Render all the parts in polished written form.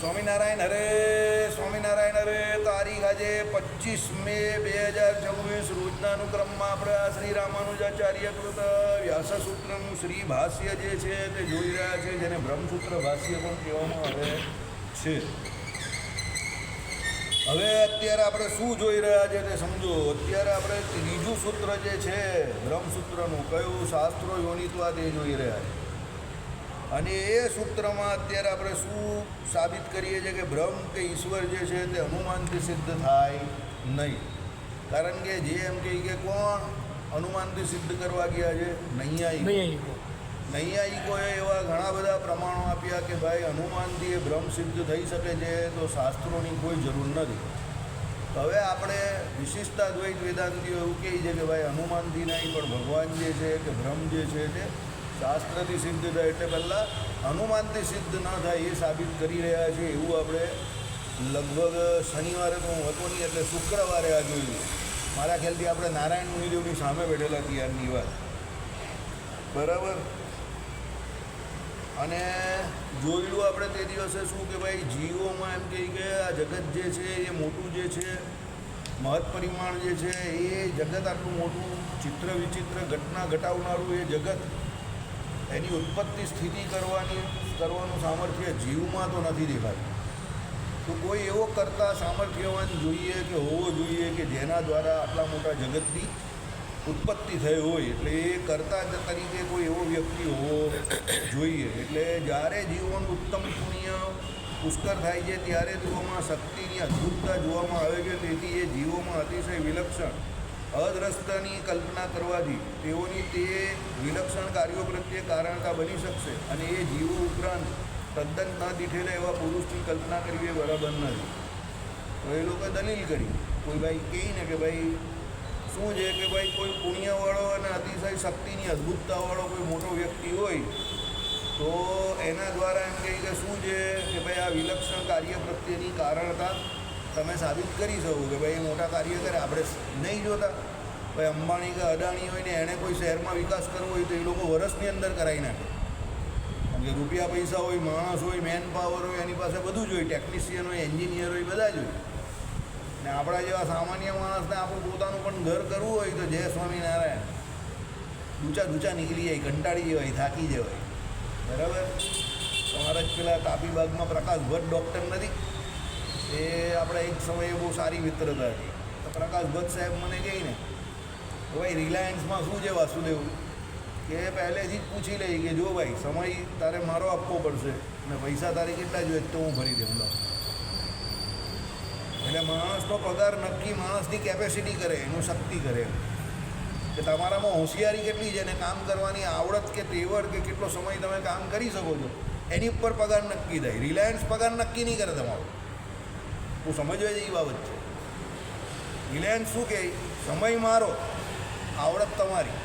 સ્વામિનારાયણ હરે સ્વામિનારાયણ હરે. તારીખ આજે 25 મે 2024 રોજના અનુક્રમમાં આપણે આ શ્રી રામાનુજાચાર્ય કૃત વ્યાસસૂત્રનું શ્રી ભાષ્ય જે છે તે જોઈ રહ્યા છે, જેને બ્રહ્મસૂત્ર ભાષ્ય પણ કહેવામાં આવે છે. હવે અત્યારે આપણે શું જોઈ રહ્યા છે તે સમજો. અત્યારે આપણે ત્રીજું સૂત્ર જે છે બ્રહ્મસૂત્રનું, કયું શાસ્ત્રો યોનિત્વા તે જોઈ રહ્યા છે. અને એ સૂત્રમાં અત્યારે આપણે શું સાબિત કરીએ છીએ કે બ્રહ્મ કે ઈશ્વર જે છે તે અનુમાનથી સિદ્ધ થાય નહીં. કારણ કે જે એમ કહે કે કોણ અનુમાનથી સિદ્ધ કરવા ગયા છે? નૈયાયિકોએ એવા ઘણા બધા પ્રમાણો આપ્યા કે ભાઈ અનુમાનથી એ બ્રહ્મ સિદ્ધ થઈ શકે છે, તો શાસ્ત્રોની કોઈ જરૂર નથી. હવે આપણે વિશિષ્ટાદ્વૈત વેદાંતિઓ એવું કહે છે કે ભાઈ અનુમાનથી નહીં, પણ ભગવાન જે છે કે બ્રહ્મ જે છે તે શાસ્ત્રથી સિદ્ધ થાય, એટલે પહેલાં અનુમાનથી સિદ્ધ ન થાય એ સાબિત કરી રહ્યા છે. એવું આપણે લગભગ શનિવારે તો હું હતો નહીં, એટલે શુક્રવારે આ જોયું. મારા ખ્યાલથી આપણે નારાયણ મુનિદેવની સામે બેઠેલા ત્યારની વાત, બરાબર. અને જોયેલું આપણે તે દિવસે શું કે ભાઈ જીવોમાં એમ કહે કે આ જગત જે છે એ મોટું જે છે, મહત્ પરિમાણ જે છે એ જગત આટલું મોટું ચિત્ર વિચિત્ર ઘટના ઘટાવનારું એ જગત, એની ઉત્પત્તિ સ્થિતિ કરવાનું સામર્થ્ય જીવમાં તો નથી દેખાતું. તો કોઈ એવો કરતા સામર્થ્યવાન જોઈએ કે હોવો જોઈએ કે જેના દ્વારા આટલા મોટા જગતની ઉત્પત્તિ થઈ હોય. એટલે એ કરતા તરીકે કોઈ એવો વ્યક્તિ હોવો જોઈએ. એટલે જ્યારે જીવોનું ઉત્તમ પુણ્ય પુષ્કર થાય છે ત્યારે તેઓમાં શક્તિની અદ્ભુતતા જોવામાં આવે છે. તેથી એ જીવોમાં અતિશય વિલક્ષણ અદ્રષ્ટની કલ્પના કરવાથી તેઓની તે વિલક્ષણ કાર્યો પ્રત્યે કારણતા બની શકશે. અને એ જીવો ઉપરાંત તદ્દન ન દીઠેલા એવા પુરુષની કલ્પના કરવી એ બરાબર નથી. તો એ લોકોએ દલીલ કરી. કોઈ ભાઈ કહે ને કે ભાઈ શું છે કે ભાઈ કોઈ પુણ્યવાળો અને અતિશય શક્તિની અદ્ભુતતાવાળો કોઈ મોટો વ્યક્તિ હોય તો એના દ્વારા એમ કહે કે શું છે કે ભાઈ આ વિલક્ષણ કાર્ય પ્રત્યેની કારણતા તમે સાબિત કરી શકો કે ભાઈ મોટા કાર્ય કરે. આપણે નહીં જોતા ભાઈ અંબાણી કે અદાણી હોય ને એણે કોઈ શહેરમાં વિકાસ કરવો હોય તો એ લોકો વર્ષની અંદર કરાવી નાખે. કારણ કે રૂપિયા પૈસા હોય, માણસ હોય, મેન પાવર હોય, એની પાસે બધું જ હોય, ટેકનિશિયન હોય, એન્જિનિયર હોય, બધા જ હોય. ને આપણા જેવા સામાન્ય માણસને આપણું પોતાનું પણ ઘર કરવું હોય તો જય સ્વામિનારાયણ, ડૂચા નીકળી જાય, કંટાળી જવાય, થાકી જવાય, બરાબર. તમારા જ પેલા તાપીબાગમાં પ્રકાશ ભટ્ટ ડૉક્ટર નથી, એ આપણા એક સમયે બહુ સારી મિત્રતા હતી. તો પ્રકાશ ભટ્ટ સાહેબ મને કહે ને તો ભાઈ રિલાયન્સમાં શું છે વાસુદેવ, કે પહેલેથી જ પૂછી લઈ કે જો ભાઈ સમય તારે મારો આપવો પડશે અને પૈસા તારે કેટલા જોઈએ તો હું ભરી દઉં. એટલે માણસનો પગાર નક્કી માણસની કેપેસિટી કરે, એનું શક્તિ કરે, કે તમારામાં હોશિયારી કેટલી છે ને કામ કરવાની આવડત કે તેવડ કે કેટલો સમય તમે કામ કરી શકો છો એની ઉપર પગાર નક્કી થાય. રિલાયન્સ પગાર નક્કી નહીં કરે તમારો. હું સમજવા જેવી બાબત છે. રિલાયન્સ શું કહે, સમય મારો, આવડત તમારી,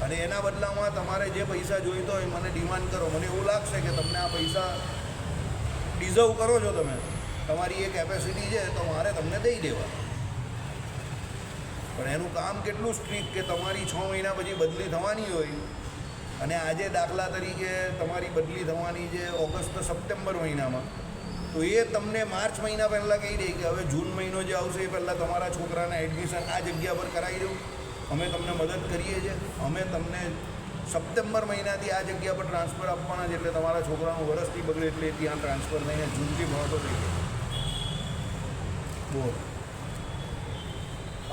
અને એના બદલામાં તમારે જે પૈસા જોઈતો હોય મને ડિમાન્ડ કરો. મને એવું લાગશે કે તમને આ પૈસા ડિઝર્વ કરો છો, તમે તમારી એ કેપેસિટી છે તો મારે તમને દઈ દેવા. પણ એનું કામ કેટલું સ્ટ્રિક્ટ કે તમારી 6 મહિના પછી બદલી થવાની હોય, અને આજે દાખલા તરીકે તમારી બદલી થવાની છે ઓગસ્ટ સપ્ટેમ્બર મહિનામાં, તો એ તમને માર્ચ મહિના પહેલાં કહી દે કે હવે જૂન મહિનો જે આવશે એ પહેલાં તમારા છોકરાને એડમિશન આ જગ્યા પર કરાવી દઉં, અમે તમને મદદ કરીએ છીએ, અમે તમને સપ્ટેમ્બર મહિનાથી આ જગ્યા પર ટ્રાન્સફર આપવાના છે, એટલે તમારા છોકરાનું વરસથી બગડે એટલે ત્યાં ટ્રાન્સફર થઈને જૂનથી ભણતો થઈ જાય. બોલ,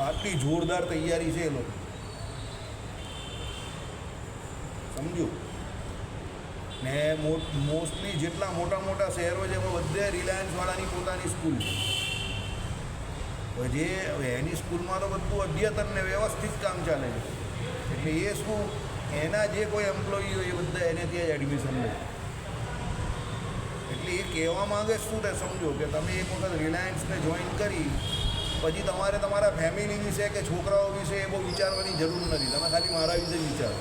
આટલી જોરદાર તૈયારી છે એ લોકો, સમજો. ને મોસ્ટલી જેટલા મોટા શહેરો છે એમાં બધે રિલાયન્સવાળાની પોતાની સ્કૂલ છે. જે એની સ્કૂલમાં તો બધું અદ્યતન ને વ્યવસ્થિત કામ ચાલે છે. એટલે એ શું, એના જે કોઈ એમ્પ્લોયી હોય એ બધા એને ત્યાં જ એડમિશન લે. એટલે એ કહેવા માંગે શું તે સમજો કે તમે એક વખત રિલાયન્સને જોઈન કરી પછી તમારે તમારા ફેમિલી વિશે કે છોકરાઓ વિશે એ બહુ વિચારવાની જરૂર નથી. તમે ખાલી મારા વિશે જ વિચારો,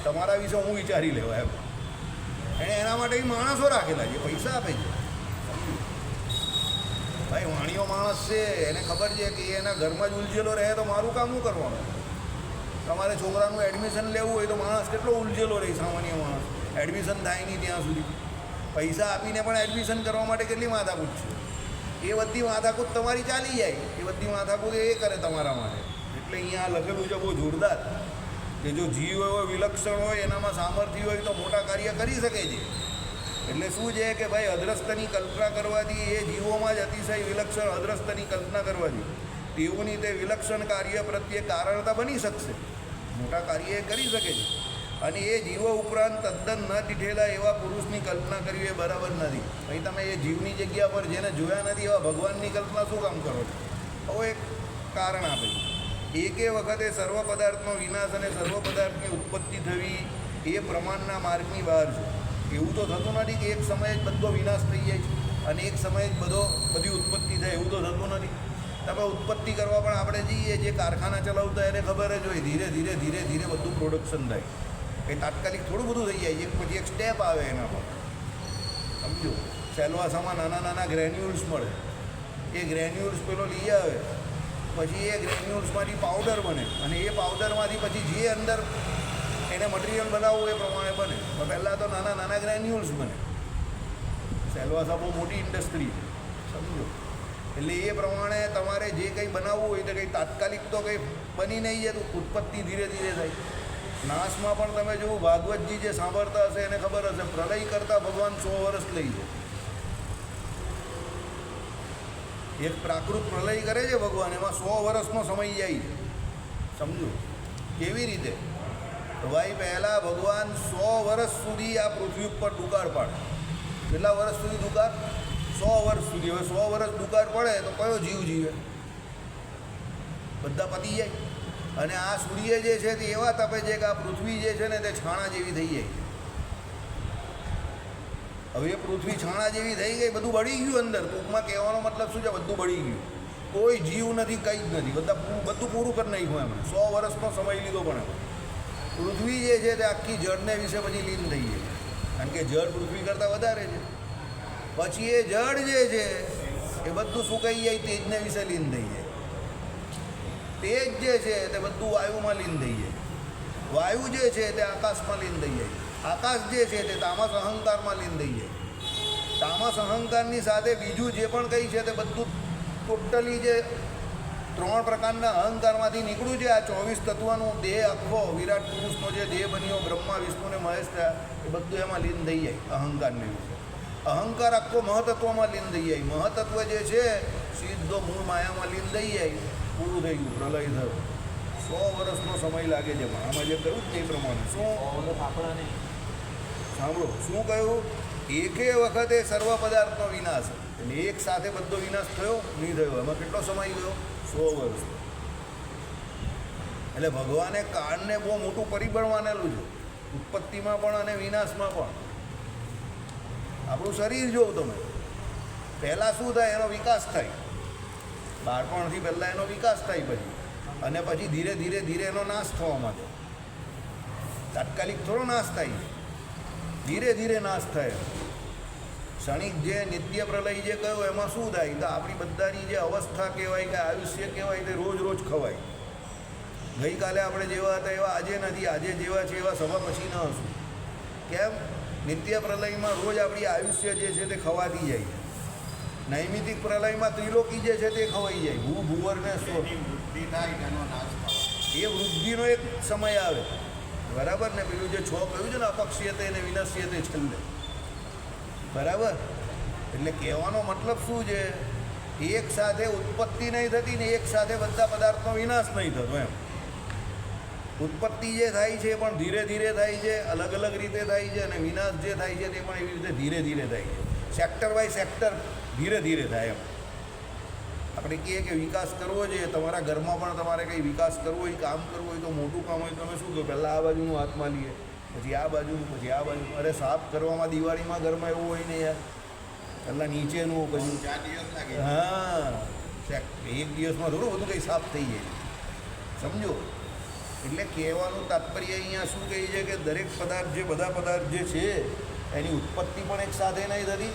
તમારા વિશે હું વિચારી લેવા એમ. એણે એના માટે માણસો રાખેલા છે, પૈસા આપે છે. ભાઈ વાણીઓ માણસ છે, એને ખબર છે કે એના ઘરમાં જ ઉલઝેલો રહે તો મારું કામ શું કરવાનું. તમારે છોકરાનું એડમિશન લેવું હોય તો માણસ કેટલો ઉલઝેલો રહે, સામાન્ય માણસ એડમિશન થાય નહીં ત્યાં સુધી. પૈસા આપીને પણ એડમિશન કરવા માટે કેટલી માથાકૂટ છે, એ બધી માથાકૂટ તમારી ચાલી જાય, એ બધી માથાકૂટ એ કરે તમારા માટે. એટલે અહીંયા લખેલું છે બહુ જોરદાર કે જો જીવ એવો વિલક્ષણ હોય, એનામાં સામર્થ્ય હોય તો મોટા કાર્ય કરી શકે છે. એટલે શું છે કે ભાઈ અદ્રષ્ટની કલ્પના કરવાથી, એ જીવોમાં જ અતિશય વિલક્ષણ અદ્રષ્ટની કલ્પના કરવાથી તેઓની તે વિલક્ષણ કાર્ય પ્રત્યે કારણતા બની શકશે, મોટા કાર્ય એ કરી શકે છે. અને એ જીવો ઉપરાંત તદ્દન ન દીઠેલા એવા પુરુષની કલ્પના કરવી એ બરાબર નથી. ભાઈ તમે એ જીવની જગ્યા પર જેને જોયા નથી એવા ભગવાનની કલ્પના શું કામ કરો છો? આવું એક કારણ આપે છે. એકે વખતે સર્વ પદાર્થનો વિનાશ અને સર્વ પદાર્થની ઉત્પત્તિ થવી એ પ્રમાણના માર્ગની બહાર છે. એવું તો થતું નથી કે એક સમયે જ બધો વિનાશ થઈ જાય છે અને એક સમયે જ બધી ઉત્પત્તિ થાય, એવું તો થતું નથી. તમે ઉત્પત્તિ કરવા પણ આપણે જઈએ, જે કારખાના ચલાવતા એને ખબર જ હોય ધીરે ધીરે ધીરે ધીરે બધું પ્રોડક્શન થાય. કંઈ તાત્કાલિક થોડું બધું થઈ જાય, એક પછી એક સ્ટેપ આવે એના પર. સમજો, સેલવાસામાં નાના નાના ગ્રેન્યુલ્સ મળે, એ ગ્રેન્યુલ્સ પેલો લઈ આવે, પછી એ ગ્રેન્યુલ્સમાંથી પાવડર બને અને એ પાવડરમાંથી પછી જે અંદર એને મટીરિયલ બનાવવું એ પ્રમાણે બને. તો પહેલાં તો નાના નાના ગ્રેન્યુલ્સ બને. સેલવાસા બહુ મોટી ઇન્ડસ્ટ્રી છે, સમજો. એટલે એ પ્રમાણે તમારે જે કંઈ બનાવવું હોય તો કંઈ તાત્કાલિક તો કંઈ બની નહીં જાય, તો ઉત્પત્તિ ધીરે ધીરે થાય. નાશમાં પણ તમે જો ભાગવતજી જે સાંભળતા હશે એને ખબર હશે, પ્રલય કરતાં ભગવાન 100 વર્ષ લઈ જાય. એક પ્રાકૃત પ્રલય કરે છે ભગવાન, એમાં 100 વર્ષનો સમય જાય છે. સમજો કેવી રીતે? તો ભાઈ પહેલાં ભગવાન 100 વર્ષ સુધી આ પૃથ્વી ઉપર દુકાળ પાડે. કેટલા વર્ષ સુધી દુકાળ? 100 વર્ષ સુધી. હવે 100 વર્ષ દુકાળ પડે તો કયો જીવ જીવે? બધા પતી જાય. અને આ સૂર્ય જે છે તે એવા તપે છે કે આ પૃથ્વી જે છે ને તે છાણા જેવી થઈ જાય. હવે એ પૃથ્વી છાણા જેવી થઈ ગઈ, બધું બળી ગયું અંદર. ટૂંકમાં કહેવાનો મતલબ શું છે? બધું બળી ગયું, કોઈ જીવ નથી, કંઈ જ નથી. બધું પૂરું કરી નાખ્યું એમણે. 100 વર્ષનો સમય લીધો. પણ પૃથ્વી જે છે તે આખી જળને વિશે પછી લીન થઈ જાય, કારણ કે જળ પૃથ્વી કરતાં વધારે છે. પછી એ જળ જે છે એ બધું સુકાઈ જાય, તેજને વિશે લીન થઈ જાય. તેજ જે છે તે બધું વાયુમાં લીન થઈ જાય. વાયુ જે છે તે આકાશમાં લીન થઈ જાય. આકાશ જે છે તે તામસ અહંકારમાં લીન થઈ જાય. તામસ અહંકારની સાથે બીજું જે પણ કંઈ છે તે બધું ટોટલી જે 3 પ્રકારના અહંકારમાંથી નીકળ્યું છે, આ 24 તત્વનું દેહ આખો વિરાટ પુરુષનો જે દેહ બન્યો, બ્રહ્મા વિષ્ણુ ને મહેશ થયા, એ બધું એમાં લીન થઈ જાય. અહંકારને વિશે અહંકાર આખો મહતત્વમાં લીન થઈ જાય. મહતત્વ જે છે સીધો મૂળ માયામાં લીન થઈ જાય. પૂરું થઈ ગયું, પ્રલય થયો. 100 વર્ષનો સમય લાગે છે. પણ આમાં જે કહ્યું તે પ્રમાણે શું સાંભળો, શું કહ્યું? એકે વખતે સર્વ પદાર્થનો વિનાશ. એટલે એક સાથે બધો વિનાશ થયો નહીં થયો? એમાં કેટલો સમય ગયો? 100 વર્ષ. એટલે ભગવાને કાળને બહુ મોટું પરિબળ માનેલું છે, ઉત્પત્તિમાં પણ અને વિનાશમાં પણ. આપણું શરીર જોવું તમે, પહેલાં શું થાય? એનો વિકાસ થાય. બાળપણથી પહેલાં એનો વિકાસ થાય, પછી અને પછી ધીરે ધીરે ધીરે એનો નાશ થવા માંડે. તાત્કાલિક થોડો નાશ થાય, ધીરે ધીરે નાશ થાય. ક્ષણિક જે નિત્ય પ્રલય જે કહ્યું એમાં શું થાય? તો આપણી બધાની જે અવસ્થા કહેવાય કે આયુષ્ય કહેવાય તે રોજ રોજ ખવાય. ગઈકાલે આપણે જેવા હતા એવા આજે નથી, આજે જેવા છે એવા સભા પછી ન હશું. કેમ? નિત્ય પ્રલયમાં રોજ આપણી આયુષ્ય જે છે તે ખવાતી જાય. નૈમિતિક પ્રલયમાં ત્રિલોકી જે છે તે ખવાઈ જાય. ભૂવર ને સ્વ વૃદ્ધિ થાય, એનો નાશ થાય. એ વૃદ્ધિનો એક સમય આવે, બરાબર ને? પેલું જે 6 કહ્યું છે ને, અપક્ષીયતે ને વિનશ્યતે છેલ્લે, બરાબર? એટલે કહેવાનો મતલબ શું છે? એક સાથે ઉત્પત્તિ નહીં થતી ને એક સાથે બધા પદાર્થનો વિનાશ નહીં થતો. એમ ઉત્પત્તિ જે થાય છે એ પણ ધીરે ધીરે થાય છે, અલગ અલગ રીતે થાય છે, અને વિનાશ જે થાય છે તે પણ એવી રીતે ધીરે ધીરે થાય છે. સેક્ટર બાય સેક્ટર ધીરે ધીરે થાય. એમ આપણે કહીએ કે વિકાસ કરવો જોઈએ, તમારા ઘરમાં પણ તમારે કંઈ વિકાસ કરવો હોય, કામ કરવું હોય તો મોટું કામ હોય તમે શું કહો? પહેલાં આ બાજુનું હાથમાં લઈએ, પછી આ બાજુનું, પછી આ બાજુ. અરે સાફ કરવામાં દિવાળીમાં ઘરમાં એવું હોય ને યાર, પહેલાં નીચેનું, પછી 4 દિવસ લાગે. હા, એક દિવસમાં થોડું બધું કંઈ સાફ થઈ જાય, સમજો. એટલે કહેવાનું તાત્પર્ય અહીંયા શું કહે છે કે દરેક પદાર્થ જે બધા પદાર્થ જે છે એની ઉત્પત્તિ પણ એક સાથે નહીં થતી,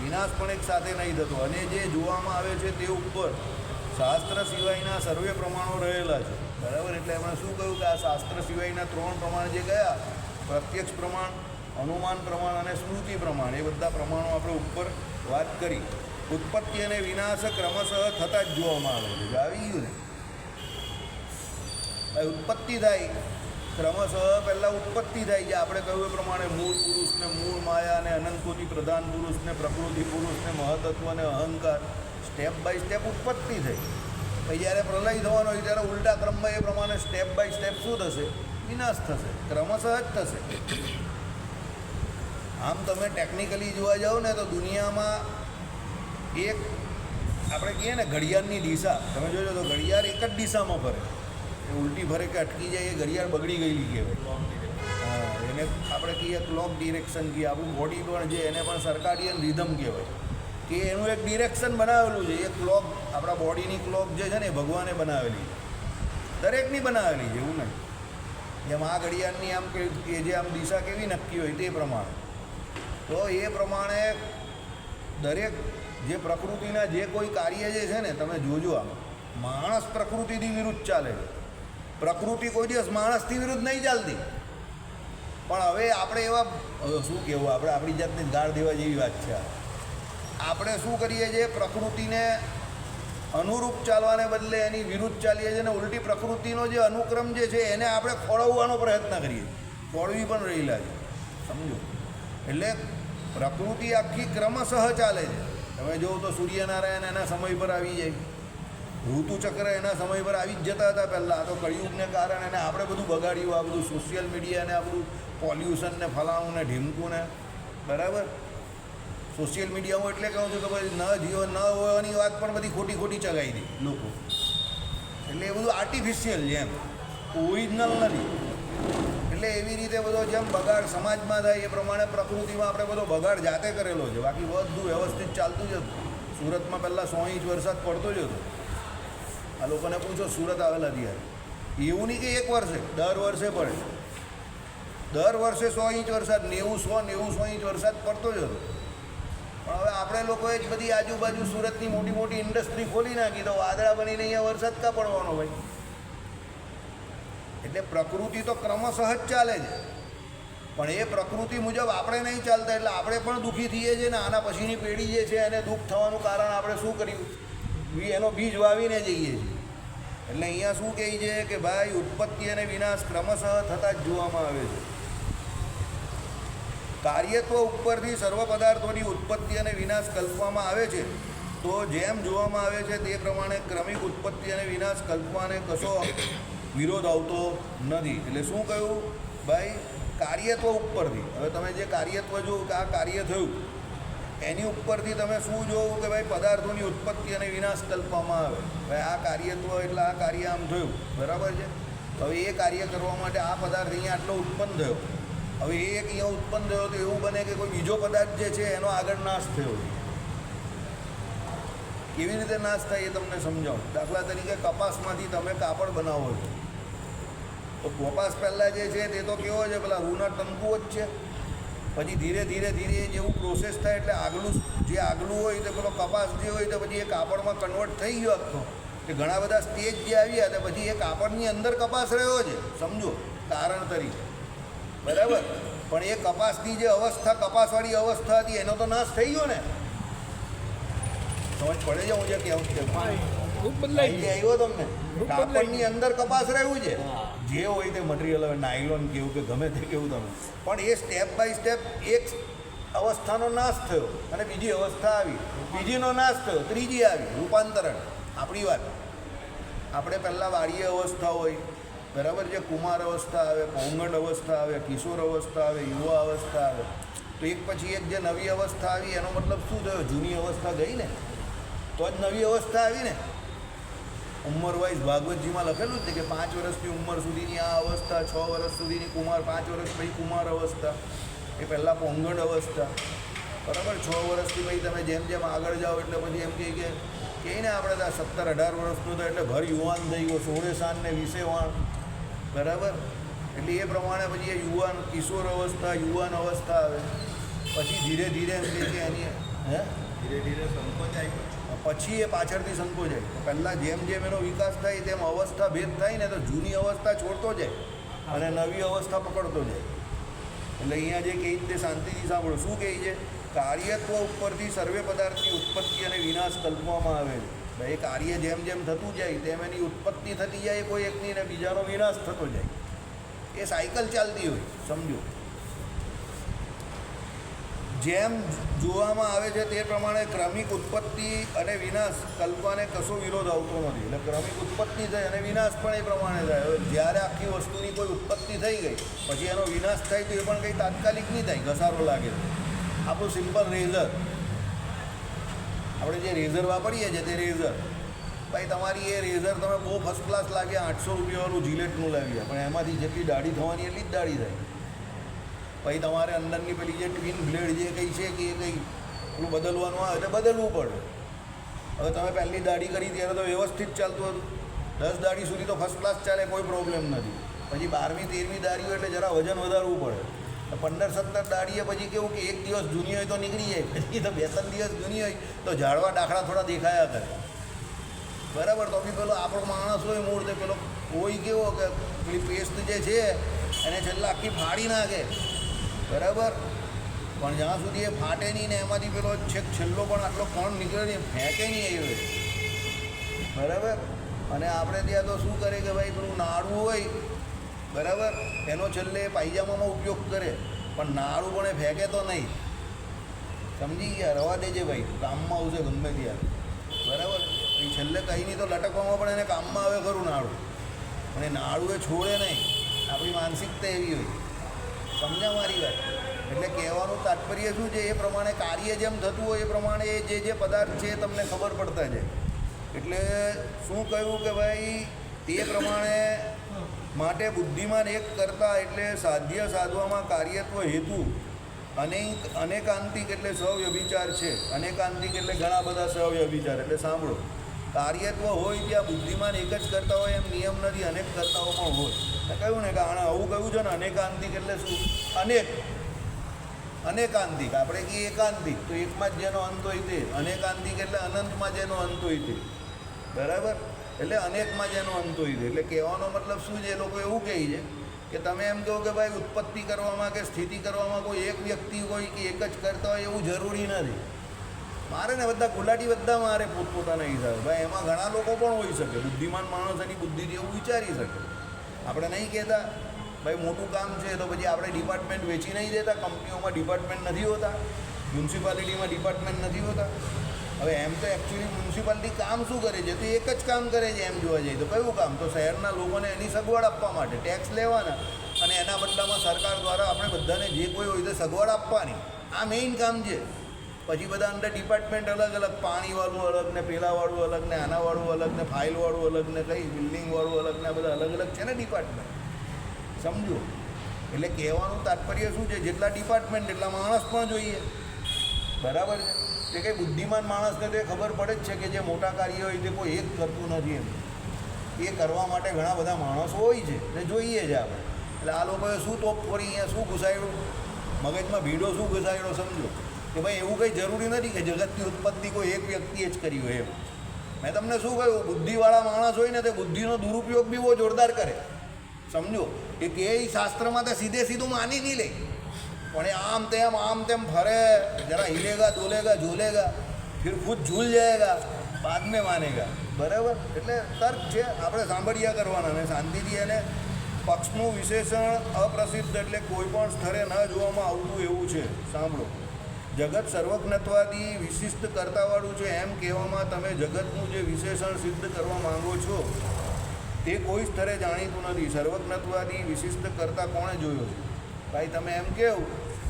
વિનાશ પણ એક સાથે નહીં થતો. અને જે જોવામાં આવે છે તે ઉપર શાસ્ત્ર સિવાયના સર્વે પ્રમાણો રહેલા છે, બરાબર? એટલે એમાં શું કહ્યું કે આ શાસ્ત્ર સિવાયના 3 પ્રમાણ જે ગયા, પ્રત્યક્ષ પ્રમાણ, અનુમાન પ્રમાણ અને સ્મૃતિ પ્રમાણ એ બધા પ્રમાણો આપણે ઉપર વાત કરી. ઉત્પત્તિ અને વિનાશ ક્રમશઃ થતા જ જોવામાં આવે છે. આવી ગયું ને, ઉત્પત્તિ થાય ક્રમશઃ પહેલાં ઉત્પત્તિ થાય છે. આપણે કહ્યું એ પ્રમાણે મૂળ પુરુષને મૂળ માયા અને અનંતકોટી પ્રધાન પુરુષને પ્રકૃતિ પુરુષને મહતત્વ અને અહંકાર સ્ટેપ બાય સ્ટેપ ઉત્પત્તિ થઈ. પછી જ્યારે પ્રલય થવાનો હોય ત્યારે ઉલટા ક્રમમાં એ પ્રમાણે સ્ટેપ બાય સ્ટેપ શું થશે? વિનાશ થશે, ક્રમશઃ જ થશે. આમ તમે ટેકનિકલી જોવા જાઓ ને તો દુનિયામાં એક આપણે કહીએ ને ઘડિયાળની દિશા, તમે જોજો તો ઘડિયાળ એક જ દિશામાં ફરે. એ ઉલટી ફરે કે અટકી જાય એ ઘડિયાળ બગડી ગયેલી કહેવાય. હા, એને આપણે કહીએ ક્લોક ડિરેક્શન કહીએ. આપણું બોડી પણ છે એને પણ સર્કાડિયન રિધમ કહેવાય કે એનું એક ડિરેક્શન બનાવેલું છે. એ ક્લોક આપણા બોડીની ક્લોક જે છે ને એ ભગવાને બનાવેલી છે, દરેકની બનાવેલી છે, એવું નહીં. જેમ આ ઘડિયાળની આમ કે જે આમ દિશા કેવી નક્કી હોય તે પ્રમાણે, તો એ પ્રમાણે દરેક જે પ્રકૃતિના જે કોઈ કાર્ય જે છે ને તમે જોજો, આમ માણસ પ્રકૃતિથી વિરુદ્ધ ચાલે છે. પ્રકૃતિ કોઈ દિવસ માણસથી વિરુદ્ધ નહીં ચાલતી. પણ હવે આપણે એવા શું કહેવું, આપણે આપણી જાતને ગાળ દેવા જેવી વાત છે. આપણે શું કરીએ છીએ, પ્રકૃતિને અનુરૂપ ચાલવાને બદલે એની વિરુદ્ધ ચાલીએ છીએ ને ઉલટી પ્રકૃતિનો જે અનુક્રમ જે છે એને આપણે ખોળવવાનો પ્રયત્ન કરીએ, ખોળવી પણ રહેલા છે, સમજો. એટલે પ્રકૃતિ આખી ક્રમશઃ ચાલે છે. તમે જોવો તો સૂર્યનારાયણ એના સમય પર આવી જાય, ઋતુચક્ર એના સમય પર આવી જ જતા હતા પહેલાં. તો કળિયુગને કારણે એને આપણે બધું બગાડ્યું, આ બધું સોશિયલ મીડિયાને આ બધું પોલ્યુશન ને ફલાણું ને ઢીમકું ને, બરાબર. સોશિયલ મીડિયામાં એટલે કહું છું કે ભાઈ ન જીવો ન હોવાની વાત પણ બધી ખોટી ખોટી ચગાવી દે લોકો. એટલે એ બધું આર્ટિફિશિયલ છે, એમ ઓરિજિનલ નથી. એટલે એવી રીતે બધો જેમ બગાડ સમાજમાં થાય એ પ્રમાણે પ્રકૃતિમાં આપણે બધો બગાડ જાતે કરેલો છે. બાકી બધું વ્યવસ્થિત ચાલતું જ હતું. સુરતમાં પહેલાં 100 ઇંચ વરસાદ પડતો જ હતો. આ લોકોને પૂછો સુરત આવેલા ત્યારે, એવું નહીં કે એક વર્ષે, દર વર્ષે પડે. દર વર્ષે 100 ઇંચ વરસાદ, 90-100 ઇંચ વરસાદ પડતો જ હતો. પણ હવે આપણે લોકોએ જ બધી આજુબાજુ સુરતની મોટી મોટી ઇન્ડસ્ટ્રી ખોલી નાખી, તો વાદળા બનીને અહીંયા વરસાદ ક્યાં પડવાનો ભાઈ? એટલે પ્રકૃતિ તો ક્રમશઃ જ ચાલે છે, પણ એ પ્રકૃતિ મુજબ આપણે નહીં ચાલતા. એટલે આપણે પણ દુઃખી થઈએ છીએ ને આના પછીની પેઢી જે છે એને દુઃખ થવાનું કારણ આપણે શું કર્યું, એનો બીજ વાવીને જઈએ છીએ. એટલે અહીંયા શું કહે છે કે ભાઈ ઉત્પત્તિ અને વિનાશ ક્રમશઃ થતાં જ જોવામાં આવે છે. કાર્યત્વ ઉપરથી સર્વ પદાર્થોની ઉત્પત્તિ અને વિનાશ કલ્પવામાં આવે છે. તો જેમ જોવામાં આવે છે તે પ્રમાણે ક્રમિક ઉત્પત્તિ અને વિનાશ કલ્પવાને કશો વિરોધ આવતો નથી. એટલે શું કહ્યું ભાઈ, કાર્યત્વ ઉપરથી. હવે તમે જે કાર્યત્વ જોવું કે આ કાર્ય થયું એની ઉપરથી તમે શું જોવું કે ભાઈ પદાર્થોની ઉત્પત્તિ અને વિનાશ કલ્પવામાં આવે. ભાઈ આ કાર્યત્વ એટલે આ કાર્ય આમ થયું, બરાબર છે. હવે એ કાર્ય કરવા માટે આ પદાર્થ અહીંયા આટલો ઉત્પન્ન થયો. હવે એ એક અહીંયા ઉત્પન્ન થયો તો એવું બને કે કોઈ બીજો પદાર્થ જે છે એનો આગળ નાશ થયો. કેવી રીતે નાશ થાય એ તમને સમજાવું. દાખલા તરીકે કપાસમાંથી તમે કાપડ બનાવો છો, તો કપાસ પહેલાં જે છે તે તો કેવો છે, પેલા રૂના તંતુઓ જ છે. પછી ધીરે ધીરે ધીરે જેવું પ્રોસેસ થાય એટલે આગલું જે આગલું હોય તો પેલો કપાસ જે હોય તો પછી એ કાપડમાં કન્વર્ટ થઈ ગયો આખો. કે ઘણા બધા સ્ટેજ જે આવ્યા તો પછી એ કાપડની અંદર કપાસ રહ્યો છે, સમજો તારણ તરીકે, બરાબર. પણ એ કપાસની જે અવસ્થા, કપાસવાળી અવસ્થા હતી એનો તો નાશ થઈ ગયો ને. સમજ પડે છે હું જે કહેવું આવ્યો તમને? કાપડની અંદર કપાસ રહ્યું છે, જે હોય તે મટીરિયલ, હવે નાયલોન કેવું કે ગમે તે કેવું તમે, પણ એ સ્ટેપ બાય સ્ટેપ એક અવસ્થાનો નાશ થયો અને બીજી અવસ્થા આવી, બીજીનો નાશ થયો, ત્રીજી આવી, રૂપાંતરણ. આપણી વાત આપણે પહેલાં વાડીય અવસ્થા હોય, બરાબર છે, કુમાર અવસ્થા આવે, પૌંગંડ અવસ્થા આવે, કિશોર અવસ્થા આવે, યુવા અવસ્થા આવે. તો એક પછી એક જે નવી અવસ્થા આવી એનો મતલબ શું થયો? જૂની અવસ્થા ગઈ ને, તો જ નવી અવસ્થા આવી ને. ઉંમર વાઇઝ ભાગવતજીમાં લખેલું જ છે કે 5 વર્ષની ઉંમર સુધીની આ અવસ્થા, 6 વર્ષ સુધીની કુમાર, 5 વર્ષ પછી કુમાર અવસ્થા, એ પહેલાં પૌંગંડ અવસ્થા, બરાબર. 6 વર્ષથી પછી તમે જેમ જેમ આગળ જાઓ એટલે પછી એમ કહે ને આપણે ત્યાં 17-18 વર્ષનું તો એટલે ભર યુવાન થઈ ગયો, 16 સાન ને 20 વાણ, બરાબર. એટલે એ પ્રમાણે પછી એ યુવાન, કિશોર અવસ્થા, યુવાન અવસ્થા આવે. પછી ધીરે ધીરે એમ કહે કે એની ધીરે ધીરે સંકોચાય, પછી એ પાછળથી સંકોચાય. તો પહેલાં જેમ જેમ એનો વિકાસ થાય તેમ અવસ્થા ભેદ થાય ને, તો જૂની અવસ્થા છોડતો જાય અને નવી અવસ્થા પકડતો જાય. એટલે અહીંયા જે કહી તે શાંતિથી સાંભળો. શું કહે છે? કાર્યત્વ ઉપરથી સર્વે પદાર્થની ઉત્પત્તિ અને વિનાશ કલ્પવામાં આવે છે. એ કાર્ય જેમ જેમ થતું જાય તેમ એની ઉત્પત્તિ થતી જાય કોઈ એકની, ને બીજાનો વિનાશ થતો જાય. એ સાયકલ ચાલતી હોય, સમજો. જેમ જોવામાં આવે છે તે પ્રમાણે ક્રમિક ઉત્પત્તિ અને વિનાશ કલ્પવાને કશો વિરોધ આવતો નથી. એટલે ક્રમિક ઉત્પત્તિ થાય અને વિનાશ પણ એ પ્રમાણે થાય. હવે જ્યારે આખી વસ્તુની કોઈ ઉત્પત્તિ થઈ ગઈ પછી એનો વિનાશ થાય તો એ પણ કંઈ તાત્કાલિક નહીં થાય, ઘસારો લાગે. આપણું સિમ્પલ રેઝર, આપણે જે રેઝર વાપરીએ છીએ તે રેઝર, ભાઈ તમારી એ રેઝર તમે બહુ ફર્સ્ટ ક્લાસ લાગ્યા, 800 રૂપિયાવાળું જીલેટનું લાવ્યા, પણ એમાંથી જેટલી દાઢી થવાની એટલી જ દાઢી થાય. પછી તમારે અંદરની પેલી જે ટ્વિન બ્લેડ જે કંઈ છે કે એ કંઈ પેલું બદલવાનું આવે એટલે બદલવું પડે. હવે તમે પહેલી દાઢી કરી ત્યારે તો વ્યવસ્થિત ચાલતું હતું, 10 દાઢી સુધી તો ફર્સ્ટ ક્લાસ ચાલે, કોઈ પ્રોબ્લેમ નથી. પછી 12મી 13મી દાઢીઓ એટલે જરા વજન વધારવું પડે. 15-17 દાઢીએ પછી કેવું કે એક દિવસ જૂની હોય તો નીકળી જાય, પછી તો 2-3 દિવસ જૂની હોય તો ઝાડવા ડાખડા થોડા દેખાયા કરે, બરાબર. તો બી પેલો આપણો માણસ હોય મૂળ, તે પેલો હોય કેવો કે પેલી પેસ્ટ જે છે એને છેલ્લા આખી ફાડી નાખે, બરાબર. પણ જ્યાં સુધી એ ફાટે નહીં ને એમાંથી પેલો છેલ્લો પણ આટલો કણ નીકળે નહીં, ફેંકે નહીં એ, બરાબર. અને આપણે ત્યાં તો શું કરે કે ભાઈ પેલું નાડું હોય, બરાબર, એનો છેલ્લે પાયજામામાં ઉપયોગ કરે, પણ નાડું પણ એ ફેંકે તો નહીં, સમજી ગયા? રવા દેજે ભાઈ, કામમાં આવશે ગમે ત્યારે, બરાબર. એ છેલ્લે કંઈ નહીં તો લટકવામાં પણ એને કામમાં આવે ખરું નાડું, પણ એ નાડું એ છોડે નહીં. આપણી માનસિકતા એવી હોય, સમજ્યા મારી વાત? એટલે કહેવાનું તાત્પર્ય શું છે? એ પ્રમાણે કાર્ય જેમ થતું હોય એ પ્રમાણે એ જે પદાર્થ છે એ તમને ખબર પડતા જાય. એટલે શું કહ્યું કે ભાઈ તે પ્રમાણે માટે બુદ્ધિમાન એક કરતા એટલે સાધ્ય સાધવામાં કાર્યત્વ હેતુ અનેકાંતિક એટલે સવ્યભિચાર છે. અનેકાંતિક એટલે ઘણા બધા સવ્યભિચાર. એટલે સાંભળો, કાર્યત્વ હોય ત્યાં બુદ્ધિમાન એક જ કરતા હોય એમ નિયમ નથી, અનેક કરતાઓ પણ હોય. કહ્યું ને કે આને આવું કહ્યું છે ને, અનેકાંતિક એટલે શું? અનેકાંતિક. આપણે કહીએ એકાંતિક તો એકમાં જ જેનો અંત હોય તે, અનેકાંતિક એટલે અનંતમાં જેનો અંત હોય તે, બરાબર. એટલે અનેકમાં જેનો અંત હોય છે. એટલે કહેવાનો મતલબ શું છે? એ લોકો એવું કહે છે કે તમે એમ કહો કે ભાઈ ઉત્પત્તિ કરવામાં કે સ્થિતિ કરવામાં કોઈ એક વ્યક્તિ હોય કે એક જ કરતા હોય એવું જરૂરી નથી. મારે ને બધા ગુલાટી બધા મારે પોતપોતાના હિસાબે. ભાઈ એમાં ઘણા લોકો પણ હોઈ શકે, બુદ્ધિમાન માણસ એની બુદ્ધિથી એવું વિચારી શકે. આપણે નહીં કહેતા ભાઈ મોટું કામ છે તો પછી આપણે ડિપાર્ટમેન્ટ વેચી નહીં દેતા. કંપનીઓમાં ડિપાર્ટમેન્ટ નથી હોતા, મ્યુનિસિપાલિટીમાં ડિપાર્ટમેન્ટ નથી હોતા. હવે એમ તો એકચ્યુઅલી મ્યુનિસિપાલિટી કામ શું કરે છે? તો એક જ કામ કરે છે એમ જોવા જઈએ તો. કયું કામ? તો શહેરના લોકોને એની સગવડ આપવા માટે ટેક્સ લેવાના અને એના બદલામાં સરકાર દ્વારા આપણે બધાને જે કોઈ હોય તો સગવડ આપવાની. આ મેઇન કામ છે. પછી બધા અંદર ડિપાર્ટમેન્ટ અલગ અલગ, પાણીવાળું અલગ ને પેલાવાળું અલગ ને આનાવાળું અલગ ને ફાઇલવાળું અલગ ને કંઈ બિલ્ડિંગવાળું અલગ ને આ બધા અલગ અલગ છે ને ડિપાર્ટમેન્ટ, સમજો. એટલે કહેવાનું તાત્પર્ય શું છે? જેટલા ડિપાર્ટમેન્ટ એટલા માણસ પણ જોઈએ, બરાબર છે. તે કંઈ બુદ્ધિમાન માણસને તો એ ખબર પડે જ છે કે જે મોટા કાર્ય હોય તે કોઈ એક કરતું નથી એમ. એ કરવા માટે ઘણા બધા માણસો હોય છે એટલે જોઈએ છે આપણે. એટલે આ લોકોએ શું તોપ કરી અહીંયા શું ઘુસાડ્યું મગજમાં, ભીડો શું ઘુસાડ્યો, સમજો કે ભાઈ એવું કંઈ જરૂરી નથી કે જગતની ઉત્પત્તિ કોઈ એક વ્યક્તિએ જ કરી હોય એમ. મેં તમને શું કહ્યું? બુદ્ધિવાળા માણસ હોય ને તે બુદ્ધિનો દુરુપયોગ બી બહુ જોરદાર કરે, સમજો. એ કે શાસ્ત્રમાં તો સીધું માની નહીં લે, પણ એ આમ તેમ ફરે, જરા હિલેગા દોલેગા ઝૂલેગા ફિર ખુદ ઝૂલ જાયેગા બાદ મેં માનેગા, બરાબર. એટલે તર્ક છે, આપણે સાંભળ્યા કરવાના અને શાંતિથી. એને પક્ષનું વિશેષણ અપ્રસિદ્ધ એટલે કોઈ પણ સ્થળે ન જોવામાં આવતું એવું છે. સાંભળો, જગત સર્વજ્ઞત્વાદી વિશિષ્ટ કરતાવાળું છે એમ કહેવામાં તમે જગતનું જે વિશેષણ સિદ્ધ કરવા માંગો છો તે કોઈ સ્તરે જાણીતું નથી. સર્વજ્ઞત્વાદી વિશિષ્ટ કરતા કોણે જોયો છે? ભાઈ તમે એમ કહો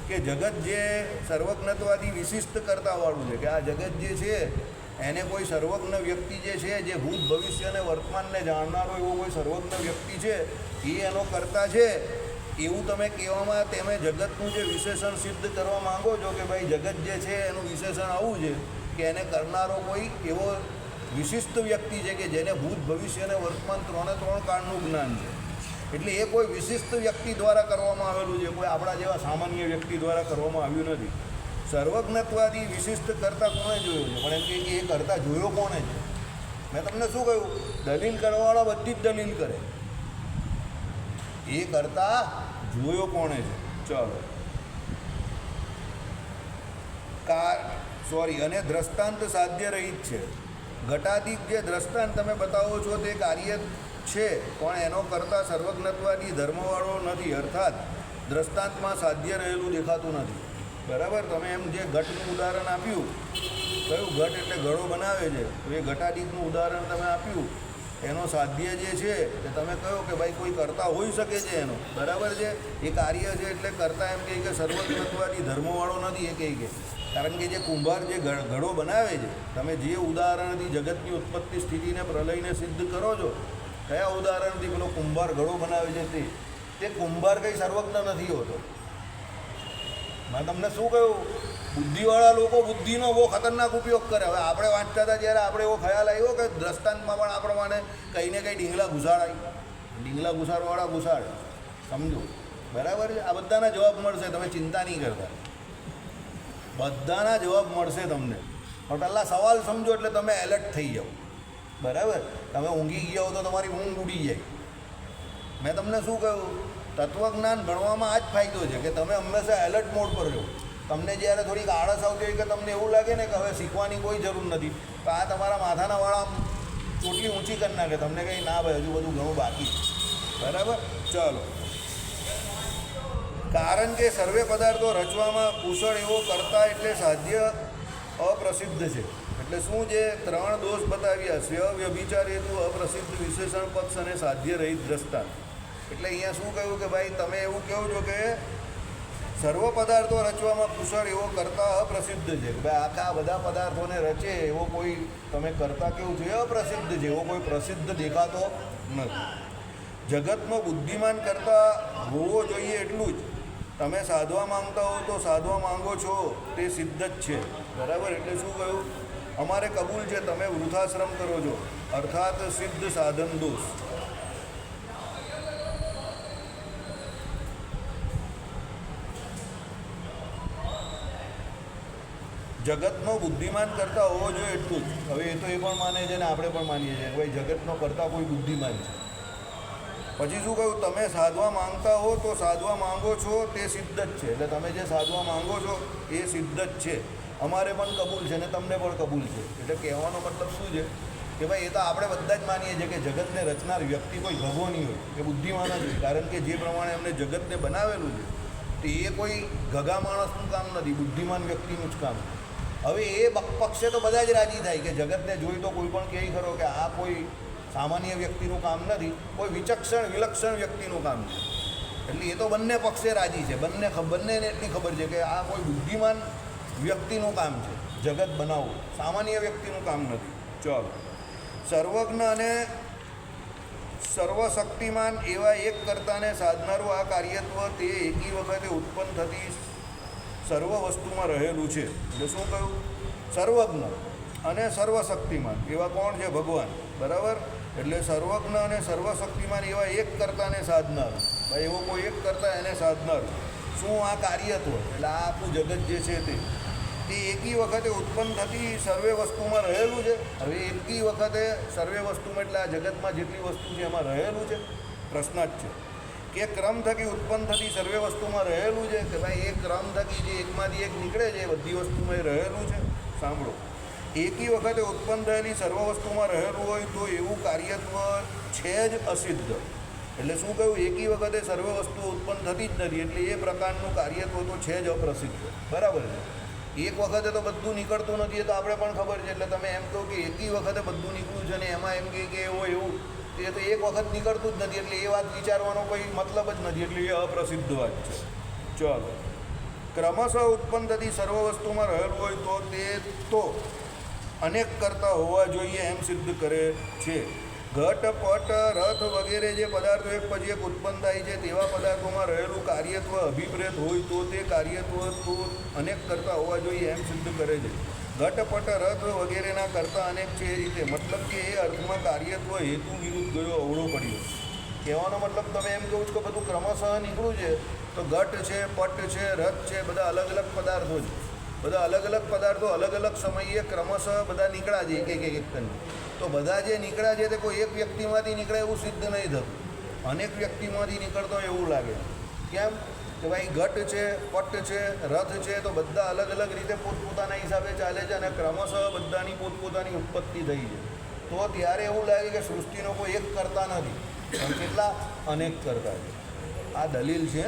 કે જગત જે સર્વજ્ઞત્વાદી વિશિષ્ટ કરતાવાળું છે, કે આ જગત જે છે એને કોઈ સર્વજ્ઞ વ્યક્તિ જે છે, જે ભૂત ભવિષ્ય અને વર્તમાનને જાણનારો એવો કોઈ સર્વજ્ઞ વ્યક્તિ છે એ એનો કરતા છે એવું તમે કહેવામાં તમે જગતનું જે વિશેષણ સિદ્ધ કરવા માંગો છો કે ભાઈ જગત જે છે એનું વિશેષણ આવું છે કે એને કરનારો કોઈ એવો વિશિષ્ટ વ્યક્તિ છે કે જેને ભૂત ભવિષ્ય અને વર્તમાન ત્રણે કાળનું જ્ઞાન છે. એટલે એ કોઈ વિશિષ્ટ વ્યક્તિ દ્વારા કરવામાં આવેલું છે, કોઈ આપણા જેવા સામાન્ય વ્યક્તિ દ્વારા કરવામાં આવ્યું નથી. સર્વજ્ઞત્વાદી વિશિષ્ટ કરતા કોણે જોયો છે? પણ એમ કે એ કરતા જોયો કોણે છે? મેં તમને શું કહ્યું? દલીલ કરવાવાળા બધી જ દલીલ કરે, એ કરતા જોયો કોણે છે? ચાલો. અને દ્રષ્ટાંત સાધ્ય રહિત છે. ઘટાદિક જે દ્રષ્ટાંત તમે બતાવો છો તે કાર્ય છે, પણ એનો કરતાં સર્વજ્ઞત્વાદી ધર્મવાળો નથી, અર્થાત દ્રષ્ટાંતમાં સાધ્ય રહેલું દેખાતું નથી. બરાબર? તમે એમ જે ઘટનું ઉદાહરણ આપ્યું, કયું ઘટ એટલે ઘડો બનાવે છે, તો એ ઘટાદિકનું ઉદાહરણ તમે આપ્યું, એનો સાધ્ય જે છે એ તમે કહો કે ભાઈ કોઈ કરતા હોઈ શકે છે એનો, બરાબર છે, એ કાર્ય છે એટલે કરતા એમ કહે કે સર્વજ્ઞત્વાદી ધર્મવાળો નથી એ કહે કે. કારણ કે જે કુંભાર જે ઘડો બનાવે છે, તમે જે ઉદાહરણથી જગતની ઉત્પત્તિ સ્થિતિને પ્રલયને સિદ્ધ કરો છો, કયા ઉદાહરણથી પેલો કુંભાર ઘડો બનાવે છે તે કુંભાર કંઈ સર્વજ્ઞ નથી હોતો. મેં તમને શું કહ્યું? બુદ્ધિવાળા લોકો બુદ્ધિનો બહુ ખતરનાક ઉપયોગ કરે. હવે આપણે વાંચતા હતા જ્યારે આપણે એવો ખ્યાલ આવ્યો કે દ્રષ્ટાંતમાં પણ આ પ્રમાણે કંઈ ને કંઈ ડીંગલા ઘુસાડાય, ડીંગલા ઘુસાડવાળા ઘુસાડ, સમજો. બરાબર છે? આ બધાના જવાબ મળશે, તમે ચિંતા નહીં કરતા, બધાના જવાબ મળશે તમને. પણ પહેલાં સવાલ સમજો એટલે તમે એલર્ટ થઈ જાઓ. બરાબર? તમે ઊંઘી ગયા હો તો તમારી ઊંઘ ઉડી જાય. મેં તમને શું કહ્યું? તત્વજ્ઞાન ભણવામાં આ જ ફાયદો છે કે તમે હંમેશા એલર્ટ મોડ પર રહો. તમને જ્યારે થોડીક આળસ આવતી હોય કે તમને એવું લાગે ને કે હવે શીખવાની કોઈ જરૂર નથી, તો આ તમારા માથાના વાળા ચોટલી ઊંચી કરી નાખે, તમને કંઈ ના ભાઈ હજુ બધું ઘણું બાકી. બરાબર? ચાલો. કારણ કે સર્વે પદાર્થો રચવામાં કુશળ એવો કરતા એટલે સાધ્ય અપ્રસિદ્ધ છે. એટલે શું છે? 3 દોષ બતાવ્યા: સ્વ વ્યભિચાર હેતુ, અપ્રસિદ્ધ વિશેષણ પક્ષ અને સાધ્ય રહિત દ્રષ્ટાંત. એટલે અહીંયા શું કહ્યું કે ભાઈ તમે એવું કહો છો કે સર્વ પદાર્થો રચવામાં કુશળ એવો કરતા અપ્રસિદ્ધ છે, કે ભાઈ આખા બધા પદાર્થોને રચે એવો કોઈ તમે કરતા કેવું છે? અપ્રસિદ્ધ છે, એવો કોઈ પ્રસિદ્ધ દેખાતો નથી. જગતનો બુદ્ધિમાન કરતા હોવો જોઈએ એટલું જ તમે સાધવા માંગતા હો તો સાધવા માંગો છો તે સિદ્ધ જ છે. બરાબર? એટલે શું કહ્યું? અમારે કબૂલ છે તમે વૃથાશ્રમ કરો છો, અર્થાત સિદ્ધ સાધન દોષ. જગતનો બુદ્ધિમાન કરતા હોવો જોઈએ એટલું જ. હવે એ તો એ પણ માને છે ને આપણે પણ માનીએ છીએ કે ભાઈ જગતનો કરતા કોઈ બુદ્ધિમાન છે. પછી શું કહ્યું? તમે સાધવા માંગતા હો તો સાધવા માંગો છો તે સિદ્ધ જ છે. એટલે તમે જે સાધવા માંગો છો એ સિદ્ધ જ છે. અમારે પણ કબૂલ છે ને તમને પણ કબૂલ છે. એટલે કહેવાનો મતલબ શું છે કે ભાઈ એ તો આપણે બધા જ માનીએ છીએ કે જગતને રચનાર વ્યક્તિ કોઈ ભગવો નહીં હોય, એ બુદ્ધિમાન જ હોય. કારણ કે જે પ્રમાણે એમને જગતને બનાવેલું છે તો એ કોઈ ગગા માણસનું કામ નથી, બુદ્ધિમાન વ્યક્તિનું જ કામ. હવે એ પક્ષે તો બધા જ રાજી થાય કે જગતને જોઈ તો કોઈ પણ કહે ખરો કે આ કોઈ સામાન્ય વ્યક્તિનું કામ નથી, કોઈ વિલક્ષણ વ્યક્તિનું કામ છે. એટલે એ તો બંને પક્ષે રાજી છે, બંનેને એટલી ખબર છે કે આ કોઈ બુદ્ધિમાન વ્યક્તિનું કામ છે જગત બનાવવું, સામાન્ય વ્યક્તિનું કામ નથી. ચાલો. સર્વજ્ઞ અને સર્વશક્તિમાન એવા એક કર્તાને સાધનારું આ કાર્યત્વ તે એકી વખતે ઉત્પન્ન થતી સર્વ વસ્તુમાં રહેલું છે. એટલે શું કહ્યું? સર્વજ્ઞ અને સર્વશક્તિમાન એવા કોણ છે? ભગવાન. બરાબર? એટલે સર્વજ્ઞ અને સર્વશક્તિમાન એવા એક કર્તાને સાધનાર, ભાઈ એવો કોઈ એક કરતા એને સાધનાર. શું? આ કાર્યત્વ એટલે આ આખું જગત જે છે તે એકી વખતે ઉત્પન્ન થતી સર્વે વસ્તુમાં રહેલું છે. હવે એકી વખતે સર્વે વસ્તુમાં એટલે આ જગતમાં જેટલી વસ્તુ છે એમાં રહેલું છે? પ્રશ્ન જ છે કે ક્રમ થકી ઉત્પન્ન થતી સર્વે વસ્તુમાં રહેલું છે, કે ભાઈ એ ક્રમ થકી જે એકમાંથી એક નીકળે છે એ બધી વસ્તુમાં રહેલું છે. સાંભળો, એકી વખતે ઉત્પન્ન થયેલી સર્વ વસ્તુમાં રહેલું હોય તો એવું કાર્યત્વ છે જ અસિદ્ધ. એટલે શું કહ્યું? એકી વખતે સર્વ વસ્તુ ઉત્પન્ન થતી જ નથી, એટલે એ પ્રકારનું કાર્યત્વ તો છે જ અપ્રસિદ્ધ. બરાબર છે? એક વખતે તો બધું નીકળતું નથી, એ તો આપણે પણ ખબર છે. એટલે તમે એમ કહો કે એકી વખતે બધું નીકળ્યું છે ને એમાં એમ કે એવું એ તો એક વખત નીકળતું જ નથી, એટલે એ વાત વિચારવાનો કોઈ મતલબ જ નથી, એટલે એ અપ્રસિદ્ધ વાત છે. ચાલો. ક્રમશઃ ઉત્પન્ન થતી સર્વ વસ્તુમાં રહેલું હોય તો તે તો અનેક કરતા હોવા જોઈએ એમ સિદ્ધ કરે છે. ઘટ, પટ, રથ વગેરે જે પદાર્થો એક પછી એક ઉત્પન્ન થાય છે તેવા પદાર્થોમાં રહેલું કાર્યત્વ અભિપ્રેત હોય તો તે કાર્યત્વ તો અનેક કરતા હોવા જોઈએ એમ સિદ્ધ કરે છે. ઘટ, પટ, રથ વગેરેના કરતા અનેક છે એ રીતે, મતલબ કે એ અર્થમાં કાર્યત્વ હેતુ વિરુદ્ધ ગયો અવળો પડ્યો. કહેવાનો મતલબ તમે એમ કહું છો કે બધું ક્રમશઃ નીકળ્યું છે તો ઘટ છે, પટ છે, રથ છે, બધા અલગ અલગ પદાર્થો છે. બધા અલગ અલગ પદાર્થો અલગ અલગ સમયે ક્રમશઃ બધા નીકળ્યા છે એક કરીને. તો બધા જે નીકળ્યા છે તે કોઈ એક વ્યક્તિમાંથી નીકળે એવું સિદ્ધ નહીં થતું, અનેક વ્યક્તિમાંથી નીકળતો એવું લાગે. કેમ? કે ભાઈ ઘટ છે, પટ છે, રથ છે, તો બધા અલગ અલગ રીતે પોતપોતાના હિસાબે ચાલે છે અને ક્રમશઃ બધાની પોતપોતાની ઉત્પત્તિ થઈ છે. તો ત્યારે એવું લાગે કે સૃષ્ટિનો કોઈ એક કરતા નથી, પણ કેટલા અનેક કરતા છે. આ દલીલ છે,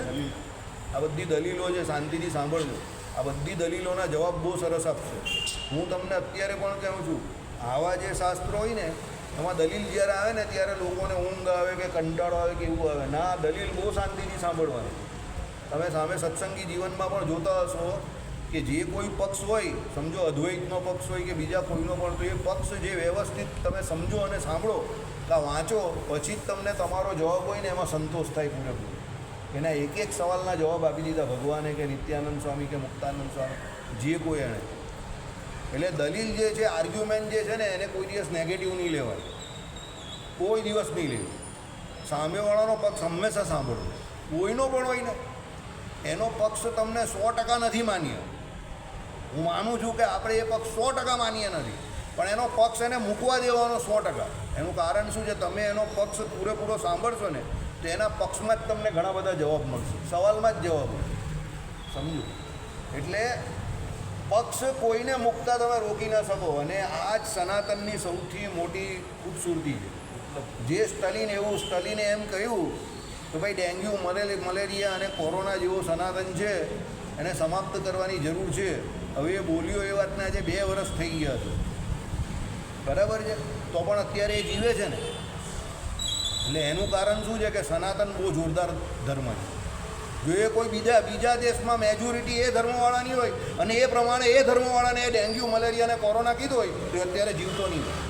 આ બધી દલીલો છે, શાંતિથી સાંભળજો. આ બધી દલીલોના જવાબ બહુ સરસ આપશે. હું તમને અત્યારે પણ કહું છું, આવા જે શાસ્ત્રો હોય ને એમાં દલીલ જ્યારે આવે ને ત્યારે લોકોને ઊંઘ આવે કે કંટાળો આવે કે એવું આવે ના, દલીલ બહુ શાંતિથી સાંભળવાની. તમે સામે સત્સંગી જીવનમાં પણ જોતા હશો કે જે કોઈ પક્ષ હોય, સમજો અદ્વૈતનો પક્ષ હોય કે બીજા કોઈનો પણ, તો એ પક્ષ જે વ્યવસ્થિત તમે સમજો અને સાંભળો કે વાંચો, પછી જ તમને તમારો જવાબ હોય ને એમાં સંતોષ થાય પૂરેપૂરો. એના એક એક સવાલના જવાબ આપી દીધા ભગવાને કે નિત્યાનંદ સ્વામી કે મુક્તાનંદ સ્વામી, જે કોઈ એણે. એટલે દલીલ જે છે, આર્ગ્યુમેન્ટ જે છે ને, એને કોઈ દિવસ નેગેટિવ નહીં લેવાય, કોઈ દિવસ નહીં લેવું. સામેવાળાનો પક્ષ હંમેશા સાંભળવો. કોઈનો પણ હોય ને, એનો પક્ષ તમને 100% નથી માન્ય. હું માનું છું કે આપણે એ પક્ષ 100% માન્ય નથી, પણ એનો પક્ષ એને મૂકવા દેવાનો 100%. એનું કારણ શું છે? તમે એનો પક્ષ પૂરેપૂરો સાંભળશો ને તો એના પક્ષમાં જ તમને ઘણા બધા જવાબ મળશે, સવાલમાં જ જવાબ મળશે. સમજો? એટલે પક્ષ કોઈને મૂકતા તમે રોકી ન શકો. અને આ જ સનાતનની સૌથી મોટી ખૂબસૂરતી છે. જે સ્ટલિને એમ કહ્યું તો ભાઈ ડેન્ગ્યુ, મલેરિયા અને કોરોના જેવો સનાતન છે એને સમાપ્ત કરવાની જરૂર છે. હવે એ બોલ્યો એ વાતને આજે 2 વર્ષ થઈ ગયા છે, બરાબર છે, તો પણ અત્યારે એ જીવે છે ને. એટલે એનું કારણ શું છે કે સનાતન બહુ જોરદાર ધર્મ છે. જો એ કોઈ બીજા દેશમાં મેજોરિટી એ ધર્મવાળાની હોય અને એ પ્રમાણે એ ધર્મવાળાને એ ડેન્ગ્યુ, મલેરિયા અને કોરોના કીધું હોય તો અત્યારે જીવતો નહીં હોય.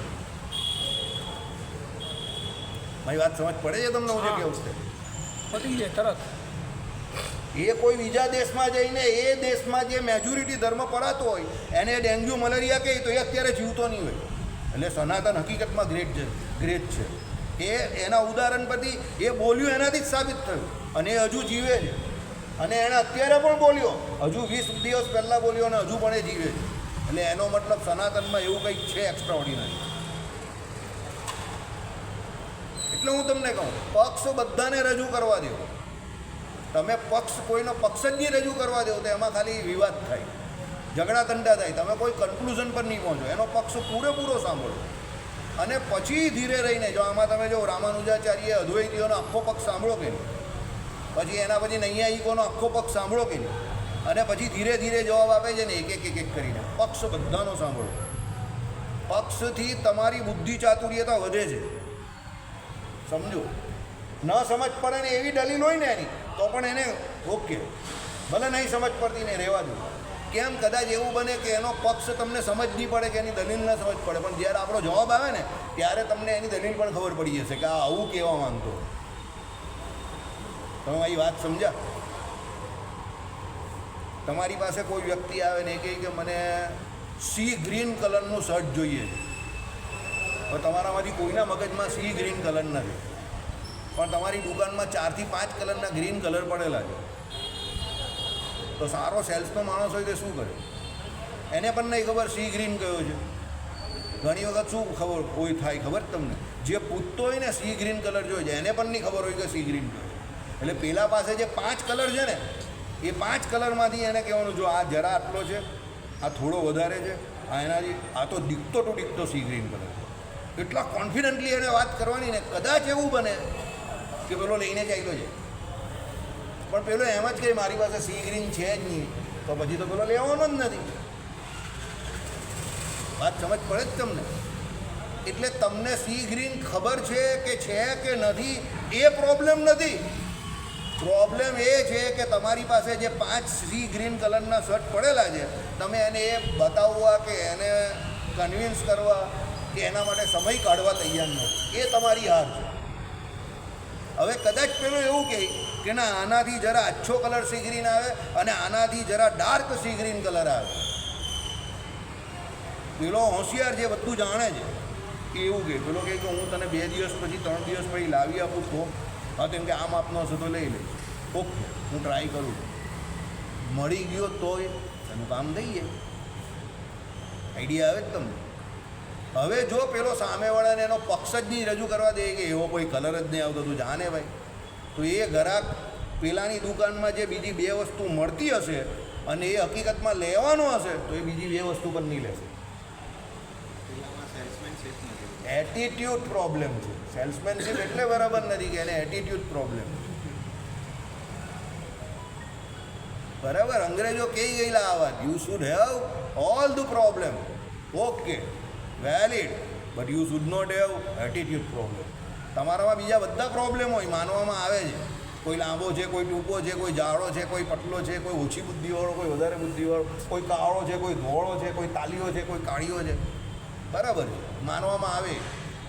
મારી વાત સમજ પડે છે તમને? હું જે કહું છું પતી જાય તરત. એ કોઈ બીજા દેશમાં જઈને એ દેશમાં જે મેજોરિટી ધર્મ પરાતો હોય એને ડેન્ગ્યુ, મલેરિયા કહે તો એ અત્યારે જીવતો નહીં હોય. એટલે સનાતન હકીકતમાં ગ્રેટ છે. એ એના ઉદાહરણ પરથી એ બોલ્યું એનાથી જ સાબિત થયું અને એ હજુ જીવે છે. અને એણે અત્યારે પણ બોલ્યો, હજુ 20 દિવસ પહેલાં બોલ્યો અને હજુ પણ એ જીવે છે. એટલે એનો મતલબ સનાતનમાં એવું કંઈક છે એક્સ્ટ્રા ઓર્ડિનરી. એટલે હું તમને કહું, પક્ષ બધાને રજૂ કરવા દેવો. તમે કોઈનો પક્ષ જ નહીં રજૂ કરવા દેવો તો એમાં ખાલી વિવાદ થાય, ઝઘડા તંડા થાય, તમે કોઈ કન્ક્લુઝન પર નહીં પહોંચો. એનો પક્ષ પૂરેપૂરો સાંભળો અને પછી ધીરે રહીને જો આમાં તમે જો રામાનુજાચાર્ય અદ્વૈતીઓનો આખો પક્ષ સાંભળો કે નહીં, પછી એના પછી નૈયાયિકોનો આખો પક્ષ સાંભળો કે નહીં, અને પછી ધીરે ધીરે જવાબ આપે છે ને એક એક કરીને. પક્ષ બધાનો સાંભળો. પક્ષથી તમારી બુદ્ધિ ચાતુર્યતા વધે છે. સમજો? ન સમજ પડે ને એવી દલીલ હોય ને એની, તો પણ એને ઓકે, ભલે નહીં સમજ પડતી ને રહેવા દો. કેમ? કદાચ એવું બને કે એનો પક્ષ તમને સમજ નહીં પડે કે એની દલીલ ન સમજ પડે, પણ જ્યારે આપણો જવાબ આવે ને ત્યારે તમને એની દલીલ પણ ખબર પડી જશે કે આ આવું કહેવા માંગતો. તમે મારી વાત સમજ્યા? તમારી પાસે કોઈ વ્યક્તિ આવે ને એ કહે કે મને સી ગ્રીન કલરનું શર્ટ જોઈએ છે, તો તમારામાંથી કોઈના મગજમાં સી ગ્રીન કલર નથી, પણ તમારી દુકાનમાં 4 થી 5 કલરના ગ્રીન કલર પડેલા છે. તો સારો સેલ્સનો માણસ હોય તો શું કરે? એને પણ નહીં ખબર સી ગ્રીન કયો છે. ઘણી વખત શું ખબર કોઈ થાય ખબર તમને? જે પૂછતો હોય ને સી ગ્રીન કલર જોઈએ છે એને પણ નહીં ખબર હોય કે સી ગ્રીન કયો. એટલે પેલા પાસે જે 5 કલર છે ને એ 5 કલરમાંથી એને કહેવાનું જો આ જરા આટલો છે, આ થોડો વધારે છે, આ એનાથી આ તો દીકતો ટુ દીકતો સી ગ્રીન કલર છે. એટલા કોન્ફિડન્ટલી એને વાત કરવાની ને કદાચ એવું બને કે પેલો લઈને ચાલ્યો છે, પણ પેલો એમ જ કે મારી પાસે સી ગ્રીન છે જ નહીં, તો પછી તો પેલો લેવાનો જ નથી. વાત સમજ પડે જ તમને? એટલે તમને સી ગ્રીન ખબર છે કે નથી એ પ્રોબ્લેમ નથી. પ્રોબ્લેમ એ છે કે તમારી પાસે જે 5 સી ગ્રીન કલરના શર્ટ પડેલા છે, તમે એને એ બતાવવા કે એને કન્વિન્સ કરવા કે એના માટે સમય કાઢવા તૈયાર નથી. એ તમારી હાર છે. હવે કદાચ પેલું એવું કહે કે ના આનાથી જરા આછો કલર સી ગ્રીન આવે અને આનાથી જરા ડાર્ક સી ગ્રીન કલર આવે. પેલો હોશિયાર જે બધું જાણે છે એ એવું કહે, પેલો કહે કે હું તને 2 દિવસ પછી 3 દિવસ પછી લાવી આપું તો હા, તેમ કે આ માપનો હશે તો લઈ લઈશ. ઓકે, હું ટ્રાય કરું. મળી ગયો તોય એનું કામ થઈ જાય. આઈડિયા આવે જ તમને? હવે જો પેલો સામેવાળાને એનો પક્ષ જ નહીં રજૂ કરવા દે કે એવો કોઈ કલર જ નહીં આવતો, તું જાણે ભાઈ, તો એ ગ્રાહક પેલાની દુકાનમાં જે બીજી 2 વસ્તુ મળતી હશે અને એ હકીકતમાં લેવાનો હશે તો એ બીજી 2 વસ્તુ પણ નહીં લેશે. એટીટ્યુડ પ્રોબ્લેમ છે. સેલ્સમેનશીપ એટલે બરાબર નથી કે એને એટીટ્યુડ પ્રોબ્લેમ. બરાબર, અંગ્રેજો કહી ગયેલા આ વાત, you should have all the problem, okay valid, but you should not have attitude problem. તમારામાં બીજા બધા પ્રોબ્લેમ હોય, માનવામાં આવે છે, કોઈ લાંબો છે, કોઈ ટૂંકો છે, કોઈ જાડો છે, કોઈ પતલો છે, કોઈ ઓછી બુદ્ધિવાળો, કોઈ વધારે બુદ્ધિવાળો, કોઈ કાળો છે, કોઈ ધોળો છે, કોઈ તાલીઓ છે, કોઈ કાળીઓ છે, બરાબર છે, માનવામાં આવે,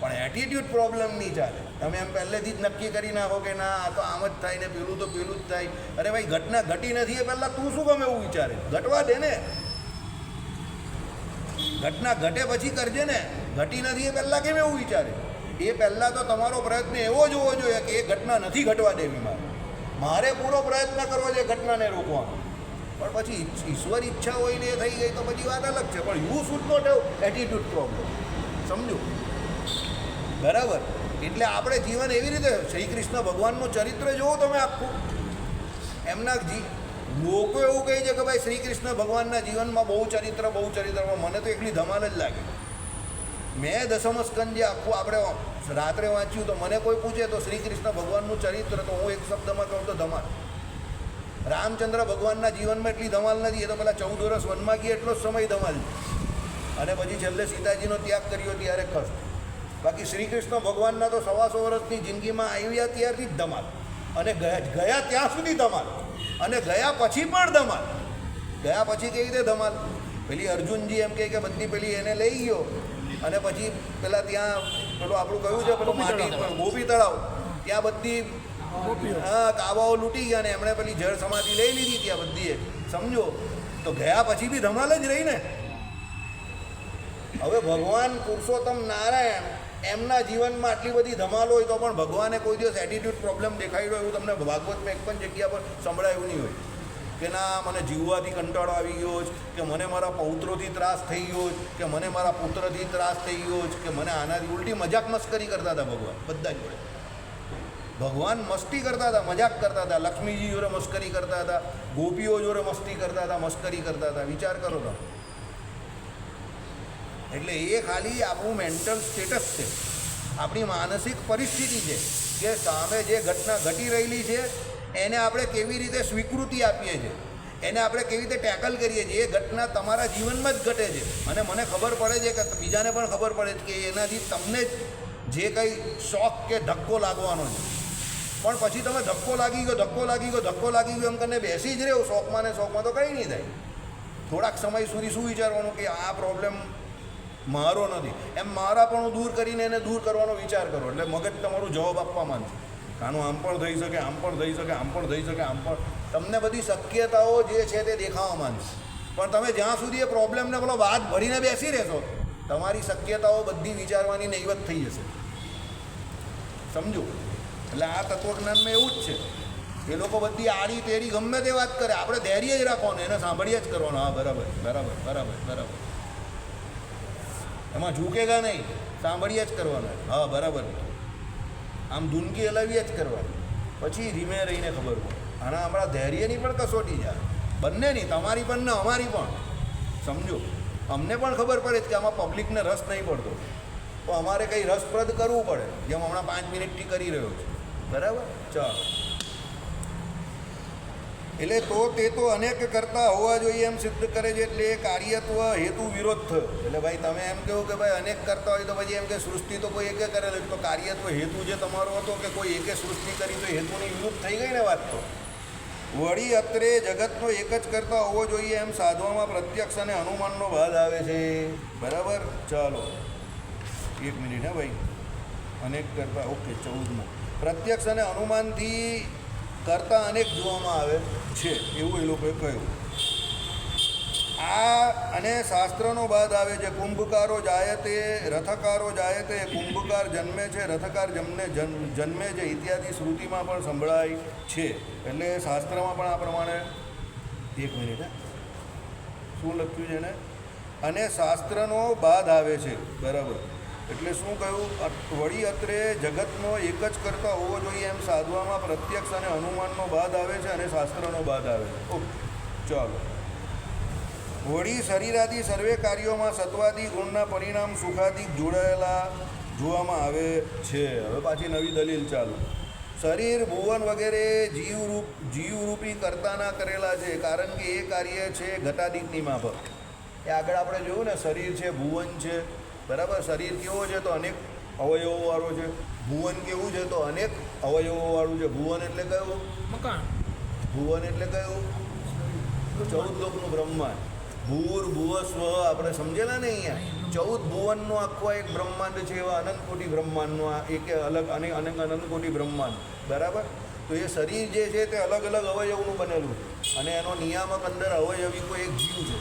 પણ એટીટ્યુડ પ્રોબ્લેમ નહીં ચાલે. તમે એમ પહેલેથી જ નક્કી કરી નાખો કે ના આ તો આમ જ થાય ને પેલું તો પેલું જ થાય. અરે ભાઈ, ઘટના ઘટી નથી એ પહેલાં તું શું ગમે એવું વિચારે? ઘટવા દે ને, ઘટના ઘટે પછી કરજે ને. ઘટી નથી એ પહેલાં કેમ એવું વિચારે? એ પહેલાં તો તમારો પ્રયત્ન એવો જ હોવો જોઈએ કે એ ઘટના નથી ઘટવા દેવી. મારે પૂરો પ્રયત્ન કરવો છે ઘટનાને રોકવાનો, પણ પછી ઈશ્વર ઈચ્છા હોય ને એ થઈ ગઈ તો પછી વાત અલગ છે. પણ you should not have attitude problem, સમજો? બરાબર. એટલે આપણે જીવન એવી રીતે, શ્રી કૃષ્ણ ભગવાનનું ચરિત્ર જુઓ તમે આખું. એમના લોકો એવું કહે છે કે ભાઈ શ્રી કૃષ્ણ ભગવાનના જીવનમાં બહુ ચરિત્રમાં મને તો એકલી ધમાલ જ લાગે. મેં દસમ સ્કંદ જે આખું આપણે રાત્રે વાંચ્યું તો મને કોઈ પૂછે તો શ્રી કૃષ્ણ ભગવાનનું ચરિત્ર તો હું એક શબ્દમાં કહું તો ધમાલ. રામચંદ્ર ભગવાનના જીવનમાં એટલી ધમાલ નથી, એ તો પેલા 14 વર્ષ વનમાં ગયા એટલો જ સમય ધમાલ છે, અને પછી છેલ્લે સીતાજીનો ત્યાગ કર્યો ત્યારે ખસ. બાકી શ્રી કૃષ્ણ ભગવાનના તો 125 વર્ષની જિંદગીમાં આવ્યા ત્યારથી જ ધમાલ, અને ગયા ત્યાં સુધી ધમાલ, અને ગયા પછી પણ ધમાલ. ગયા પછી કેવી રીતે ધમાલ? પેલી અર્જુનજી એમ કહે કે બધી પેલી એને લઈ ગયો, અને પછી પેલા ત્યાં પેલું આપણું કયું છે પેલું માટી ગોપી તળાવ, ત્યાં બધી કાવાઓ લૂંટી ગયા ને એમણે પેલી જળ સમાધિ લઈ લીધી ત્યાં બધીએ, સમજો? તો ગયા પછી બી ધમાલ જ રહી ને. હવે ભગવાન પુરુષોત્તમ નારાયણ એમના જીવનમાં આટલી બધી ધમાલ હોય તો પણ ભગવાને કોઈ દિવસ એટીટ્યુડ પ્રોબ્લેમ દેખાડ્યો એવું તમને ભાગવતમાં એક પણ જગ્યા પર સંભળાયું નહીં હોય કે ના મને જીવવાથી કંટાળો આવી ગયો છે, કે મને મારા પૌત્રોથી ત્રાસ થઈ ગયો છે, કે મને મારા પુત્રથી ત્રાસ થઈ ગયો છે, કે મને આનાથી. ઉલટી મજાક મસ્કરી કરતા હતા ભગવાન બધા જોડે. ભગવાન મસ્તી કરતા હતા, મજાક કરતા હતા, લક્ષ્મીજી જોડે મસ્કરી કરતા હતા, ગોપીઓ જોડે મસ્તી કરતા હતા, મસ્કરી કરતા હતા. વિચાર કરો તમે. એટલે એ ખાલી આપણું મેન્ટલ સ્ટેટસ છે, આપણી માનસિક પરિસ્થિતિ છે કે સામે જે ઘટના ઘટી રહેલી છે એને આપણે કેવી રીતે સ્વીકૃતિ આપીએ છીએ, એને આપણે કેવી રીતે ટેકલ કરીએ છીએ. એ ઘટના તમારા જીવનમાં જ ઘટે છે, અને મને ખબર પડે છે કે બીજાને પણ ખબર પડે છે કે એનાથી તમને જે કંઈ શોખ કે ધક્કો લાગવાનો છે, પણ પછી તમે ધક્કો લાગી ગયો એમ કરીને બેસી જ રહ્યો શોખમાં ને શોખમાં, તો કંઈ નહીં થાય. થોડાક સમય સુધી શું વિચારવાનું કે આ પ્રોબ્લેમ મારો નથી, એમ મારા પણ દૂર કરીને એને દૂર કરવાનો વિચાર કરો, એટલે મગજ તમારું જવાબ આપવા માંડશે. આનું આમ પણ થઈ શકે, આમ પણ થઈ શકે, આમ પણ થઈ શકે, આમ પણ. તમને બધી શક્યતાઓ જે છે તે દેખાવા માંડશે, પણ તમે જ્યાં સુધી એ પ્રોબ્લેમને પેલો વાત ભરીને બેસી રહેશો તમારી શક્યતાઓ બધી વિચારવાની નહીવત થઈ જશે, સમજો? એટલે આ તત્વજ્ઞાનમાં એવું જ છે. એ લોકો બધી આડી તેડી ગમે તે વાત કરે, આપણે ધૈર્ય જ રાખવાનું, એને સાંભળ્યા જ કરવાનું. હા બરાબર બરાબર બરાબર બરાબર, એમાં ઝૂકેગા નહીં, સાંભળ્યા જ કરવાના. હા બરાબર, આમ ધૂનકી હલાવ્યા જ કરવાની. પછી ધીમે રહીને ખબર પડે. આના આપણા ધૈર્યની પણ કસોટી છે, બંનેની, તમારી પણ ને અમારી પણ, સમજો? અમને પણ ખબર પડે છે કે આમાં પબ્લિકને રસ નહીં પડતો, તો અમારે કંઈ રસપ્રદ કરવું પડે, જેમ હમણાં 5 મિનિટથી કરી રહ્યો છું. બરાબર, ચાલો. એટલે તે તો અનેક કરતા હોવા જોઈએ એમ સિદ્ધ કરે છે. એટલે એ કાર્યત્વ હેતુ વિરોધ થયો. એટલે ભાઈ તમે એમ કહો કે ભાઈ અનેક કરતા હોય તો પછી એમ કે સૃષ્ટિ તો કોઈ એકે કરેલી, તો કાર્યત્વ હેતુ જે તમારો હતો કે કોઈ એકે સૃષ્ટિ કરી તો હેતુની વિરુદ્ધ થઈ ગઈ ને વાત. તો વળી અત્રે જગતનો એક જ કરતા હોવો જોઈએ એમ સાધવામાં પ્રત્યક્ષ અને અનુમાનનો ભાગ આવે છે. બરાબર, ચાલો 1 મિનિટ. હા ભાઈ, અનેક કરતા, ઓકે. 14મો, પ્રત્યક્ષ અને અનુમાનથી કરતાં અનેક જોવામાં આવે છે એવું એ લોકોએ કહ્યું. આ અને શાસ્ત્રનો બાદ આવે છે. કુંભકારો જાય તે રથકારો જાય તે, કુંભકાર જન્મે છે રથકાર જન્મે છે ઇત્યાદિ શ્રુતિમાં પણ સંભળાય છે. એટલે શાસ્ત્રમાં પણ આ પ્રમાણે. 1 મિનિટ. શું લખ્યું છે એને? અને શાસ્ત્રનો બાદ આવે છે. બરાબર, એટલે શું કહ્યું? વળી અત્રે જગતનો એક જ કરતા હોવો જોઈએ એમ સાધવામાં પ્રત્યક્ષ અને અનુમાનનો બાદ આવે છે અને શાસ્ત્રનો બાદ આવે છે. ઓકે, ચાલો. વળી શરીરાદી સર્વે કાર્યોમાં સત્વાદી ગુણના પરિણામ સુખાદિક જોડાયેલા જોવામાં આવે છે. હવે પાછી નવી દલીલ ચાલુ. શરીર ભુવન વગેરે જીવરૂપી કરતાના કરેલા છે, કારણ કે એ કાર્ય છે ઘટાદિકની માફક. એ આગળ આપણે જોયું ને, શરીર છે, ભુવન છે, બરાબર. શરીર કેવો છે? તો અનેક અવયવોવાળો છે. ભુવન કેવું છે? તો અનેક અવયવોવાળું છે. ભુવન એટલે કયું? મકાન. ભુવન એટલે કયું? 14 લોકનું બ્રહ્માંડ. ભૂર ભુવ સ્વ આપણે સમજેલા ને અહીંયા. 14 ભુવનનો આખો એક બ્રહ્માંડ છે, એવા અનંત કોટી બ્રહ્માંડનો એક અલગ અને અનંત કોટી બ્રહ્માંડ, બરાબર. તો એ શરીર જે છે તે અલગ અલગ અવયવનું બનેલું છે અને એનો નિયામક અંદર અવયવી કોઈ એક જીવ છે.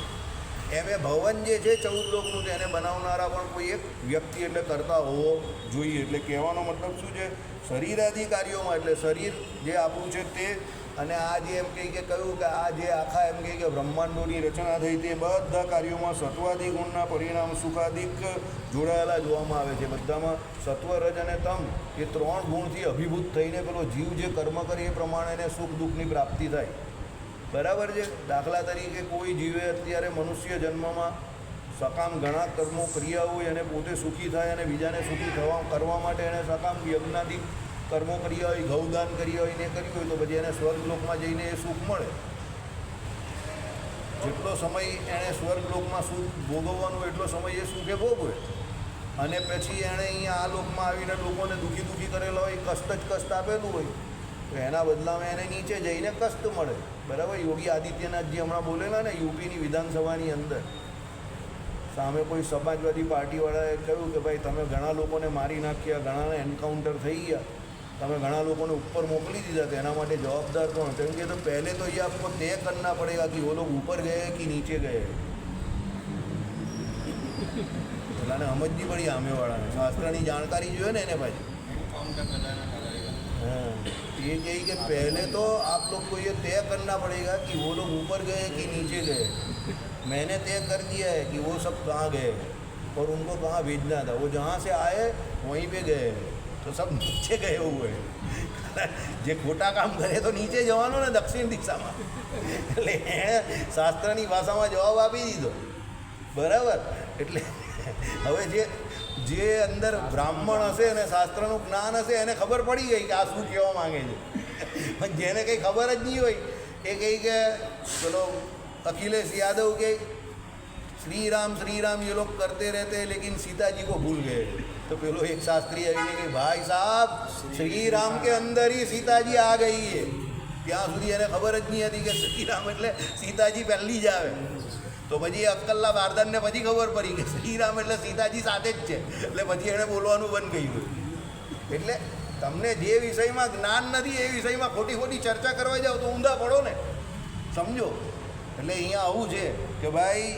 એમ એ ભવન જે છે 14 લોકનું છે, એને બનાવનારા પણ કોઈ એક વ્યક્તિ એટલે કરતા હોવો જોઈએ. એટલે કહેવાનો મતલબ શું છે? શરીરાદી કાર્યોમાં એટલે શરીર જે આપણું છે તે, અને આ જે એમ કહી કે કહ્યું કે આ જે આખા એમ કહી કે બ્રહ્માંડોની રચના થઈ તે બધા કાર્યોમાં સત્વાદી ગુણના પરિણામ સુખાદિક જોડાયેલા જોવામાં આવે છે. બધામાં સત્વ, રજ અને તમ એ 3 ગુણથી અભિભૂત થઈને પેલો જીવ જે કર્મ કરે એ પ્રમાણે એને સુખ દુઃખની પ્રાપ્તિ થાય, બરાબર છે. દાખલા તરીકે કોઈ જીવે અત્યારે મનુષ્ય જન્મમાં સકામ ઘણા કર્મો કર્યા હોય અને પોતે સુખી થાય અને બીજાને સુખી કરવા માટે એને સકામ યજ્ઞાદિક કર્મો કર્યા હોય, ગૌદાન કર્યા હોય ને કર્યું હોય, તો પછી એને સ્વર્ગલોકમાં જઈને એ સુખ મળે. જેટલો સમય એણે સ્વર્ગલોકમાં સુખ ભોગવવાનું એટલો સમય એ સુખે ભોગવે, અને પછી એણે અહીંયા આ લોકમાં આવીને લોકોને દુઃખી કરેલા હોય, કષ્ટ જ કષ્ટ આપેલું હોય, તો એના બદલામાં એને નીચે જઈને કષ્ટ મળે, બરાબર. યોગી આદિત્યનાથજી હમણાં બોલેલા ને યુપીની વિધાનસભાની અંદર, સામે કોઈ સમાજવાદી પાર્ટીવાળાએ કહ્યું કે ભાઈ તમે ઘણા લોકોને મારી નાખ્યા, ઘણાને એન્કાઉન્ટર થઈ ગયા, તમે ઘણા લોકોને ઉપર મોકલી દીધા, તો એના માટે જવાબદાર કોણ? કેમ કે તો પહેલે તો ये आपको तय करना पड़ेगा कि वो लोग ऊपर गए कि नीचे गए. પેલાને સમજવી પડી સામેવાળાને, શાસ્ત્રની જાણકારી જોઈએ ને એને પાછી. हाँ, ये कही कि पहले तो आप लोग को ये तय करना पड़ेगा कि वो लोग ऊपर गए कि नीचे गए. मैंने तय कर दिया है कि वो सब कहाँ गए और उनको कहाँ भेजना था. वो जहाँ से आए वहीं पे गए, तो सब નીચે ગયે हुए. જે ખોટા કામ કરે તો નીચે જવાનું ને, દક્ષિણ દિશામાં. એટલે એણે શાસ્ત્રની ભાષામાં જવાબ આપી દીધો, બરાબર. એટલે હવે જે અંદર બ્રાહ્મણ હશે અને શાસ્ત્રનું જ્ઞાન હશે એને ખબર પડી ગઈ કે આ શું કહેવા માંગે છે. પણ જેને કંઈ ખબર જ નહીં હોય એ કહી કે ચલો अखिलेश यादव के श्री राम ये लोग करते रहते हैं लेकिन सीता जी को भूल गए. तो पेलो एक शास्त्री आવીને કે ભાઈ સાहब श्री राम के अंदर ही सीता जी आ गई है. ત્યાં સુધી એને ખબર જ નહીં હતી કે શ્રી રામ એટલે સીતાજી પહેલી જ આવે. તો પછી અક્કલના બારદાનને પછી ખબર પડી કે શ્રી રામ એટલે સીતાજી સાથે જ છે, એટલે પછી એણે બોલવાનું બંધ કર્યું. એટલે તમને જે વિષયમાં જ્ઞાન નથી એ વિષયમાં ખોટી ચર્ચા કરવા જાઓ તો ઊંધા પડો ને, સમજો. એટલે અહીંયા આવું છે કે ભાઈ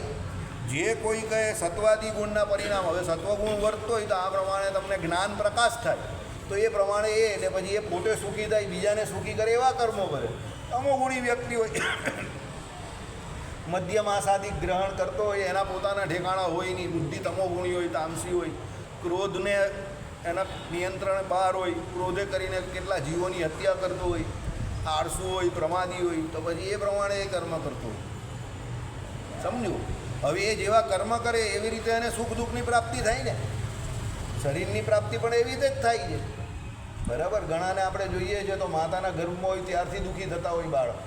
જે કોઈ કહે સત્વાદી ગુણના પરિણામ, હવે સત્વગુણ વર્તતો હોય તો આ પ્રમાણે તમને જ્ઞાન પ્રકાશ થાય, તો એ પ્રમાણે એટલે પછી એ પોતે સુખી થાય, બીજાને સુખી કરે એવા કર્મો કરે. તમોગુણી વ્યક્તિ હોય, મધ્યમ આસાદિક ગ્રહણ કરતો હોય, એના પોતાના ઠેકાણા હોય નહીં, બુદ્ધિ તમોગુણી હોય, તામસી હોય, ક્રોધને એના નિયંત્રણ બહાર હોય, ક્રોધે કરીને કેટલા જીવોની હત્યા કરતો હોય, આળસુ હોય, પ્રમાદી હોય, તો પછી એ પ્રમાણે એ કર્મ કરતો હોય, સમજો. હવે એ જેવા કર્મ કરે એવી રીતે એને સુખ દુઃખની પ્રાપ્તિ થાય ને, શરીરની પ્રાપ્તિ પણ એવી રીતે જ થાય છે, બરાબર. ઘણાને આપણે જોઈએ છે તો માતાના ગર્ભમાં હોય ત્યારથી દુઃખી થતા હોય બાળક,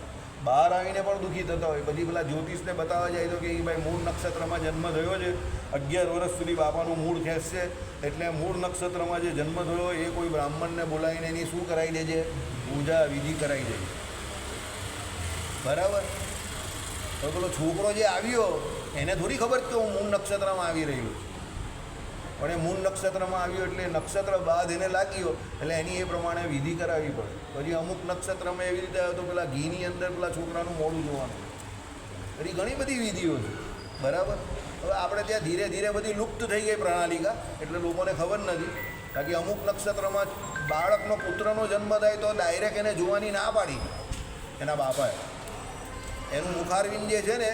બહાર આવીને પણ દુઃખી થતા હોય. પછી પેલા જ્યોતિષને બતાવવા જાય તો કે એ ભાઈ મૂળ નક્ષત્રમાં જન્મ થયો છે, 11 વર્ષ સુધી બાપાનું મૂળ ખેંચશે, એટલે મૂળ નક્ષત્રમાં જે જન્મ થયો એ કોઈ બ્રાહ્મણને બોલાવીને એની શું કરાવી દેજે, પૂજા વિધિ કરાવી દેજે, બરાબર. તો પેલો છોકરો જે આવ્યો એને થોડી ખબર કે હું મૂળ નક્ષત્રમાં આવી રહ્યો છું, પણ એ મૂળ નક્ષત્રમાં આવ્યો એટલે નક્ષત્ર બાદ એને લાગ્યો એટલે એની એ પ્રમાણે વિધિ કરાવવી પડે. પછી અમુક નક્ષત્રમાં એવી રીતે આવ્યો તો પેલા ઘીની અંદર પેલા છોકરાનું મોડું જોવાનું, એની ઘણી બધી વિધિઓ છે, બરાબર. હવે આપણે ત્યાં ધીરે ધીરે બધી લુપ્ત થઈ ગઈ પ્રણાલિકા, એટલે લોકોને ખબર નથી. બાકી અમુક નક્ષત્રમાં બાળકનો પુત્રનો જન્મ થાય તો ડાયરેક્ટ એને જોવાની ના પાડી એના બાપાએ. એનું મુખારવિંદ જે છે ને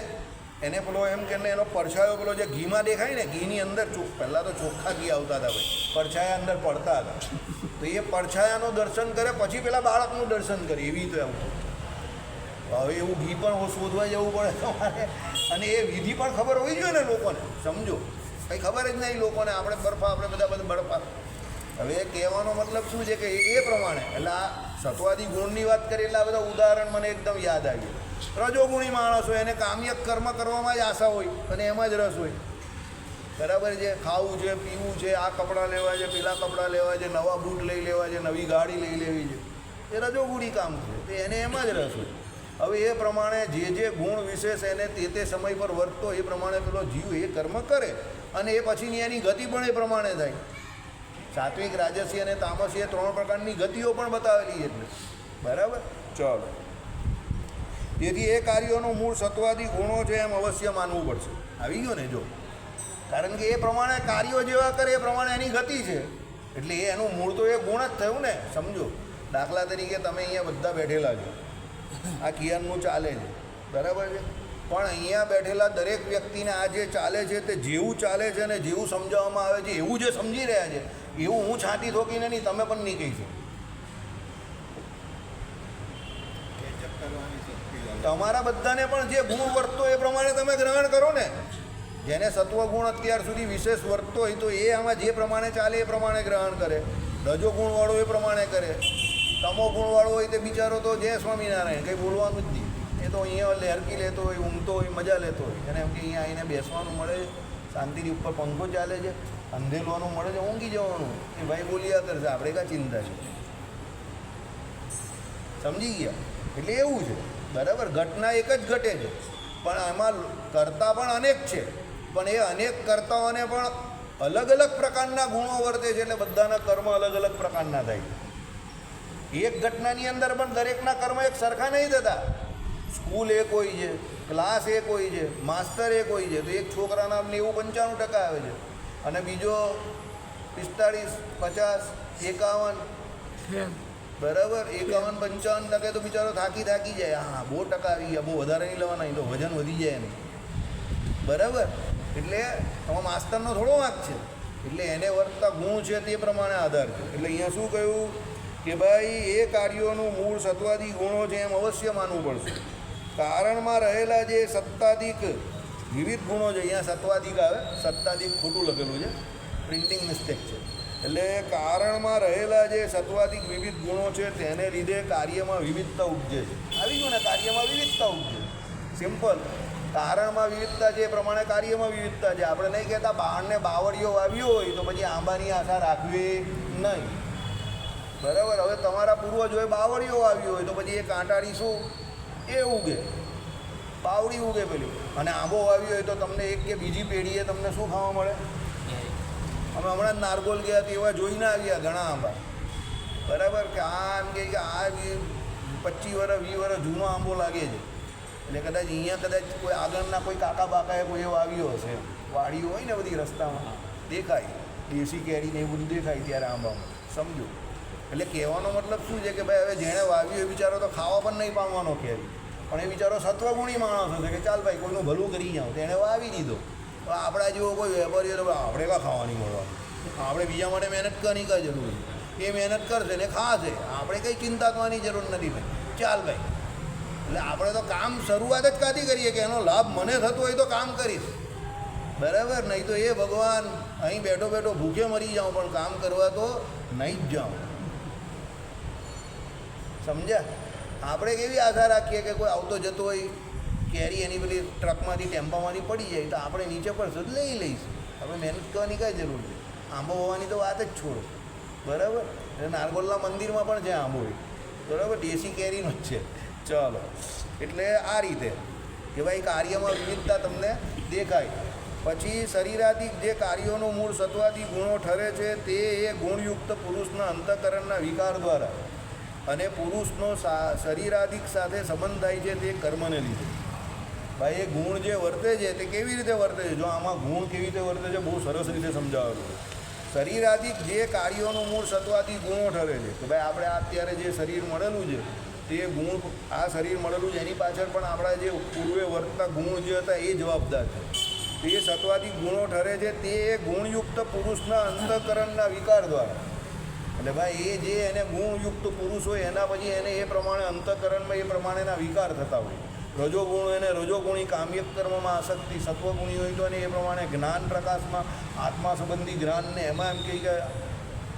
એને પેલો એમ કે એનો પડછાયો પેલો જે ઘીમાં દેખાય ને, ઘીની અંદર પહેલાં તો ચોખ્ખા ઘી આવતા હતા ભાઈ, પડછાયા અંદર પડતા હતા, તો એ પડછાયાનું દર્શન કરે પછી પેલા બાળકનું દર્શન કરે, એવી તો આવું. હવે એવું ઘી પણ શોધવા જવું પડે તમારે, અને એ વિધિ પણ ખબર હોવી જોઈએ ને લોકોને. સમજો, કંઈ ખબર જ નહીં લોકોને. આપણે બધા બરફા. હવે કહેવાનો મતલબ શું છે કે એ પ્રમાણે, એટલે આ સત્વાદી ગુણની વાત કરીએ એટલે આ બધા ઉદાહરણ મને એકદમ યાદ આવ્યું. રજોગુણી માણસ હોય, એને કામ્ય કર્મ કરવામાં જ આશા હોય અને એમાં જ રસ હોય, બરાબર છે. ખાવું છે, પીવું છે, આ કપડાં લેવા છે, પેલા કપડાં લેવા છે, નવા બૂટ લઈ લેવા છે, નવી ગાડી લઈ લેવી છે, એ રજોગુણી કામ છે, તો એને એમાં જ રસ હોય. હવે એ પ્રમાણે જે ગુણ વિશેષ એને તે સમય પર વર્તતો એ પ્રમાણે પેલો જીવ એ કર્મ કરે, અને એ પછીની એની ગતિ પણ એ પ્રમાણે થાય. સાત્વિક, રાજસી અને તામસી એ 3 પ્રકારની ગતિઓ પણ બતાવેલી છે, એટલે બરાબર. ચાલો, તેથી એ કાર્યોનું મૂળ સત્વાદી ગુણો છે એમ અવશ્ય માનવું પડશે. આવી ગયો ને? જો, કારણ કે એ પ્રમાણે કાર્યો જેવા કરે એ પ્રમાણે એની ગતિ છે, એટલે એનું મૂળ તો એ ગુણ જ થયું ને. સમજો, દાખલા તરીકે તમે અહીંયા બધા બેઠેલા છો, આ કિયાનનું ચાલે છે, બરાબર છે, પણ અહીંયા બેઠેલા દરેક વ્યક્તિને આ જે ચાલે છે તે જેવું ચાલે છે અને જેવું સમજાવવામાં આવે છે એવું જે સમજી રહ્યા છે, એવું હું છાંટી ઠોકીને નહીં, તમે પણ નહીં કહી શકો. તમારા બધાને પણ જે ગુણ વર્તતો એ પ્રમાણે તમે ગ્રહણ કરો ને. જેને સત્વગુણ અત્યાર સુધી વિશેષ વર્તતો હોય તો એ આમાં જે પ્રમાણે ચાલે એ પ્રમાણે ગ્રહણ કરે. રજોગુણવાળો એ પ્રમાણે કરે. તમો ગુણવાળો હોય તે બિચારો તો જય સ્વામિનારાયણ, કંઈ બોલવાનું જ નહીં. એ તો અહીંયા લહેરકી લેતો હોય, ઊંઘતો હોય, મજા લેતો હોય. એને એમ કે અહીંયા આવીને બેસવાનું મળે, શાંતિથી ઉપર પંખો ચાલે છે, અંધેરવાનું મળે છે, ઊંઘી જવાનું. એ ભાઈ બોલ્યા કરશે, આપણે કાં ચિંતા છે? સમજી ગયા? એટલે એવું છે, બરાબર. ઘટના એક જ ઘટે છે, પણ એમાં કરતા પણ અનેક છે, પણ એ અનેક કર્તાઓને પણ અલગ અલગ પ્રકારના ગુણો વર્તે છે, એટલે બધાના કર્મ અલગ અલગ પ્રકારના થાય. એક ઘટનાની અંદર પણ દરેકના કર્મ એક સરખા નહીં થતા. સ્કૂલ એક હોય છે, ક્લાસ એક હોય છે, માસ્ટર એક હોય છે, તો એક છોકરાના 90-95% આવે છે, અને બીજો 45, 50, 51, બરાબર, 51-55% તો બિચારો થાકી જાય. હા, 2% આવી ગયા, બહુ વધારે નહીં લેવાના, નહીં તો વજન વધી જાય નહીં, બરાબર. એટલે તમારા માસ્તરનો થોડો વાંક છે, એટલે એને વર્તતા ગુણ છે તે પ્રમાણે આધાર છે. એટલે અહીંયા શું કહ્યું કે ભાઈ એ કાર્યોનું મૂળ સત્વાદી ગુણો છે એમ અવશ્ય માનવું પડશે. કારણમાં રહેલા જે સત્તાધિક વિવિધ ગુણો છે, અહીંયા સત્વાધિક આવે, સત્તાધિક ખોટું લખેલું છે, પ્રિન્ટિંગ મિસ્ટેક છે. એટલે કારણમાં રહેલા જે સત્વાધિક વિવિધ ગુણો છે તેને લીધે કાર્યમાં વિવિધતા ઉપજે છે. આવી ગયું ને? કાર્યમાં વિવિધતા ઉપજે. સિમ્પલ. કારણમાં વિવિધતા છે એ પ્રમાણે કાર્યમાં વિવિધતા છે. આપણે નહીં કહેતા બાળને બાવળીઓ વાવ્યો હોય તો પછી આંબાની આશા રાખવી નહીં, બરાબર. હવે તમારા પૂર્વજોએ બાવળીઓ વાવી હોય તો પછી એ કાંટાળી શું એ ઉગે, બાવળી ઉગે પેલી. અને આંબો વાવી હોય તો તમને એક કે બીજી પેઢીએ તમને શું ખાવા મળે? અમે હમણાં જ નારગોલ ગયા તેવા જોઈને આવ્યા ઘણા આંબા, બરાબર, કે આ એમ કે આ 25 વર્ષ 20 વર્ષ જૂનો આંબો લાગે છે. એટલે કદાચ અહીંયા કદાચ કોઈ આગળના કોઈ કાકા બાકાએ કોઈ એવો આવ્યો હશે, વાડીઓ હોય ને બધી રસ્તામાં દેખાય, દેશી કેરીને એ બધું દેખાય ત્યારે આંબામાં. સમજો, એટલે કહેવાનો મતલબ શું છે કે ભાઈ હવે જેણે વાવ્યું એ બિચારો તો ખાવા પણ નહીં પામવાનો કેરી, પણ એ બિચારો સત્વગુણી માણસ હશે કે ચાલ ભાઈ કોઈનું ભલું કરી જાઓ, તેણે વાવી દીધો. તો આપણા જેવો કોઈ વેપારીઓ તો આપણે કાં ખાવાની મળવાનું, આપણે બીજા માટે મહેનત કરવાની કાંઈ જરૂર નથી. એ મહેનત કરશે ને ખાશે, આપણે કંઈ ચિંતા કરવાની જરૂર નથી ભાઈ, ચાલ ભાઈ. એટલે આપણે તો કામ શરૂઆત જ કાથી કરીએ કે એનો લાભ મને થતો હોય તો કામ કરીશ, બરાબર. નહીં તો એ ભગવાન અહીં બેઠો બેઠો ભૂખે મરી જાઉં પણ કામ કરવા તો નહીં જ જાઉં. સમજ્યા? આપણે કેવી આશા રાખીએ કે કોઈ આવતો જતો હોય, કેરી એની પેલી ટ્રકમાંથી ટેમ્પામાંથી પડી જાય તો આપણે નીચે પડશે તો લઈ લઈશું, આપણે મહેનત કરવાની કાંઈ જરૂર નથી. આંબો હોવાની તો વાત જ છોડો, બરાબર. એટલે નારગોલના મંદિરમાં પણ છે આંબો, બરાબર, દેશી કેરીનો જ છે. ચાલો, એટલે આ રીતે કે ભાઈ કાર્યમાં વિવિધતા તમને દેખાય. પછી શરીરાદિક જે કાર્યોનું મૂળ સત્વાદી ગુણો ઠરે છે તે એ ગુણયુક્ત પુરુષના અંતઃકરણના વિકાર દ્વારા અને પુરુષનો શરીરાદિક સાથે સંબંધ થાય છે તે કર્મને લીધે. ભાઈ એ ગુણ જે વર્તે છે તે કેવી રીતે વર્તે છે? જો આમાં ગુણ કેવી રીતે વર્તે છે બહુ સરસ રીતે સમજાવેલું છે. શરીરાદિક જે કાર્યોનું મૂળ સત્વાદી ગુણો ઠરે છે કે ભાઈ આપણે અત્યારે જે શરીર મળેલું છે તે ગુણ આ શરીર મળેલું છે એની પાછળ પણ આપણા જે પૂર્વે વર્તતા ગુણ જે હતા એ જવાબદાર છે. તે સત્વાદી ગુણો ઠરે છે તે ગુણયુક્ત પુરુષના અંતઃકરણના વિકાર દ્વારા. એટલે ભાઈ એ જે એને ગુણયુક્ત પુરુષ હોય એના પછી એને એ પ્રમાણે અંતઃકરણમાં એ પ્રમાણેના વિકાર થતા હોય. રજોગુણ એને રજોગુણી કામ્યક કર્મમાં આસક્તિ, સત્વગુણી હોય તો એને એ પ્રમાણે જ્ઞાન પ્રકાશમાં આત્મા સંબંધી જ્ઞાનને એમાં એમ કે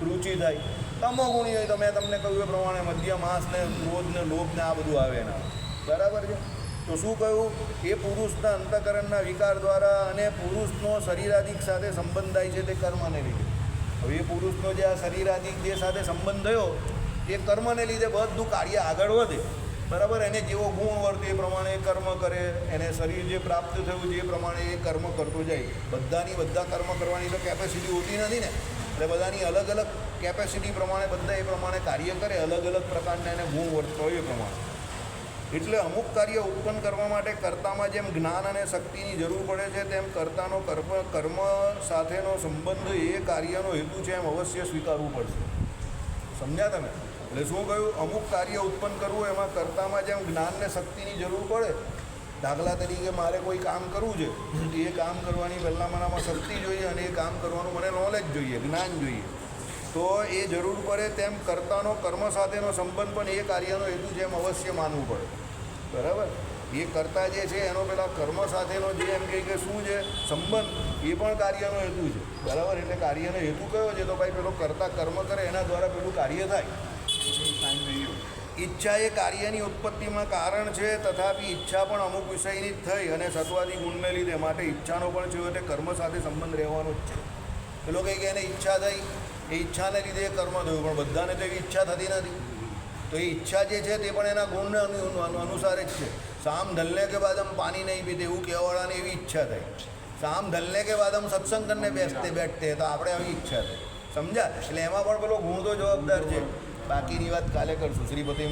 રુચિ થાય. તમોગુણી હોય તો મેં તમને કહ્યું એ પ્રમાણે મધ્ય માસને ક્રોધને લોભને આ બધું આવે એના. બરાબર છે. તો શું કહ્યું? એ પુરુષના અંતઃકરણના વિકાર દ્વારા અને પુરુષનો શરીરાદિક સાથે સંબંધ થાય છે તે કર્મને લીધે. હવે એ પુરુષનો જે આ શરીરાદિક જે સાથે સંબંધ થયો એ કર્મને લીધે બધું કાર્ય આગળ વધે. બરાબર. એને જેવો ગુણ વર્તે એ પ્રમાણે એ કર્મ કરે, એને શરીર જે પ્રાપ્ત થયું છે એ પ્રમાણે એ કર્મ કરતો જાય. બધા કર્મ કરવાની તો કેપેસિટી હોતી નથી ને, એટલે બધાની અલગ અલગ કેપેસિટી પ્રમાણે બધા એ પ્રમાણે કાર્ય કરે, અલગ અલગ પ્રકારના એને ગુણ વર્તતો હોય એ પ્રમાણે. એટલે અમુક કાર્ય ઉત્પન્ન કરવા માટે કર્તામાં જેમ જ્ઞાન અને શક્તિની જરૂર પડે છે તેમ કર્તાનો કર્મ સાથેનો સંબંધ એ કાર્યનો હેતુ છે એમ અવશ્ય સ્વીકારવું પડશે. સમજ્યા તમે? એટલે શું કહ્યું? અમુક કાર્ય ઉત્પન્ન કરવું એમાં કર્તામાં જેમ જ્ઞાન ને શક્તિની જરૂર પડે. દાખલા તરીકે મારે કોઈ કામ કરવું છે, એ કામ કરવાની પહેલાં મારામાં શક્તિ જોઈએ અને એ કામ કરવાનું મને નોલેજ જોઈએ, જ્ઞાન જોઈએ. તો એ જરૂર પડે તેમ કર્તાનો કર્મ સાથેનો સંબંધ પણ એ કાર્યનો હેતુ છે એમ અવશ્ય માનવું પડે. બરાબર. એ કર્તા જે છે એનો પેલા કર્મ સાથેનો જે એમ કે શું છે સંબંધ, એ પણ કાર્યનો હેતુ છે. બરાબર. એટલે કાર્યનો હેતુ કયો છે? તો ભાઈ પેલો કર્તા કર્મ કરે એના દ્વારા પેલું કાર્ય થાય. ઈચ્છા એ કાર્યની ઉત્પત્તિમાં કારણ છે, તથાપિ ઈચ્છા પણ અમુક વિષયની જ થઈ અને સત્વાદી ગુણને લીધે માટે ઈચ્છાનો પણ છે તે કર્મ સાથે સંબંધ રહેવાનો જ છે. પેલો કંઈ કે એને ઈચ્છા થઈ, એ ઈચ્છાને લીધે એ કર્મ થયું, પણ બધાને તો એવી ઈચ્છા થતી નથી. તો એ ઈચ્છા જે છે તે પણ એના ગુણને અનુસાર જ છે. શામ ઢલને કે બાદ હમ પાણી નહીં પીતે એવું કહેવાળાને એવી ઈચ્છા થઈ. શામ ઢલને કે બાદ હમ સત્સંગ કરીને બેઠતે તો આપણે આવી ઈચ્છા થઈ. સમજ્યા? એટલે એમાં પણ પેલો ગુણ તો જવાબદાર છે. બાકીની વાત કાલે કરશું. શ્રીપતિ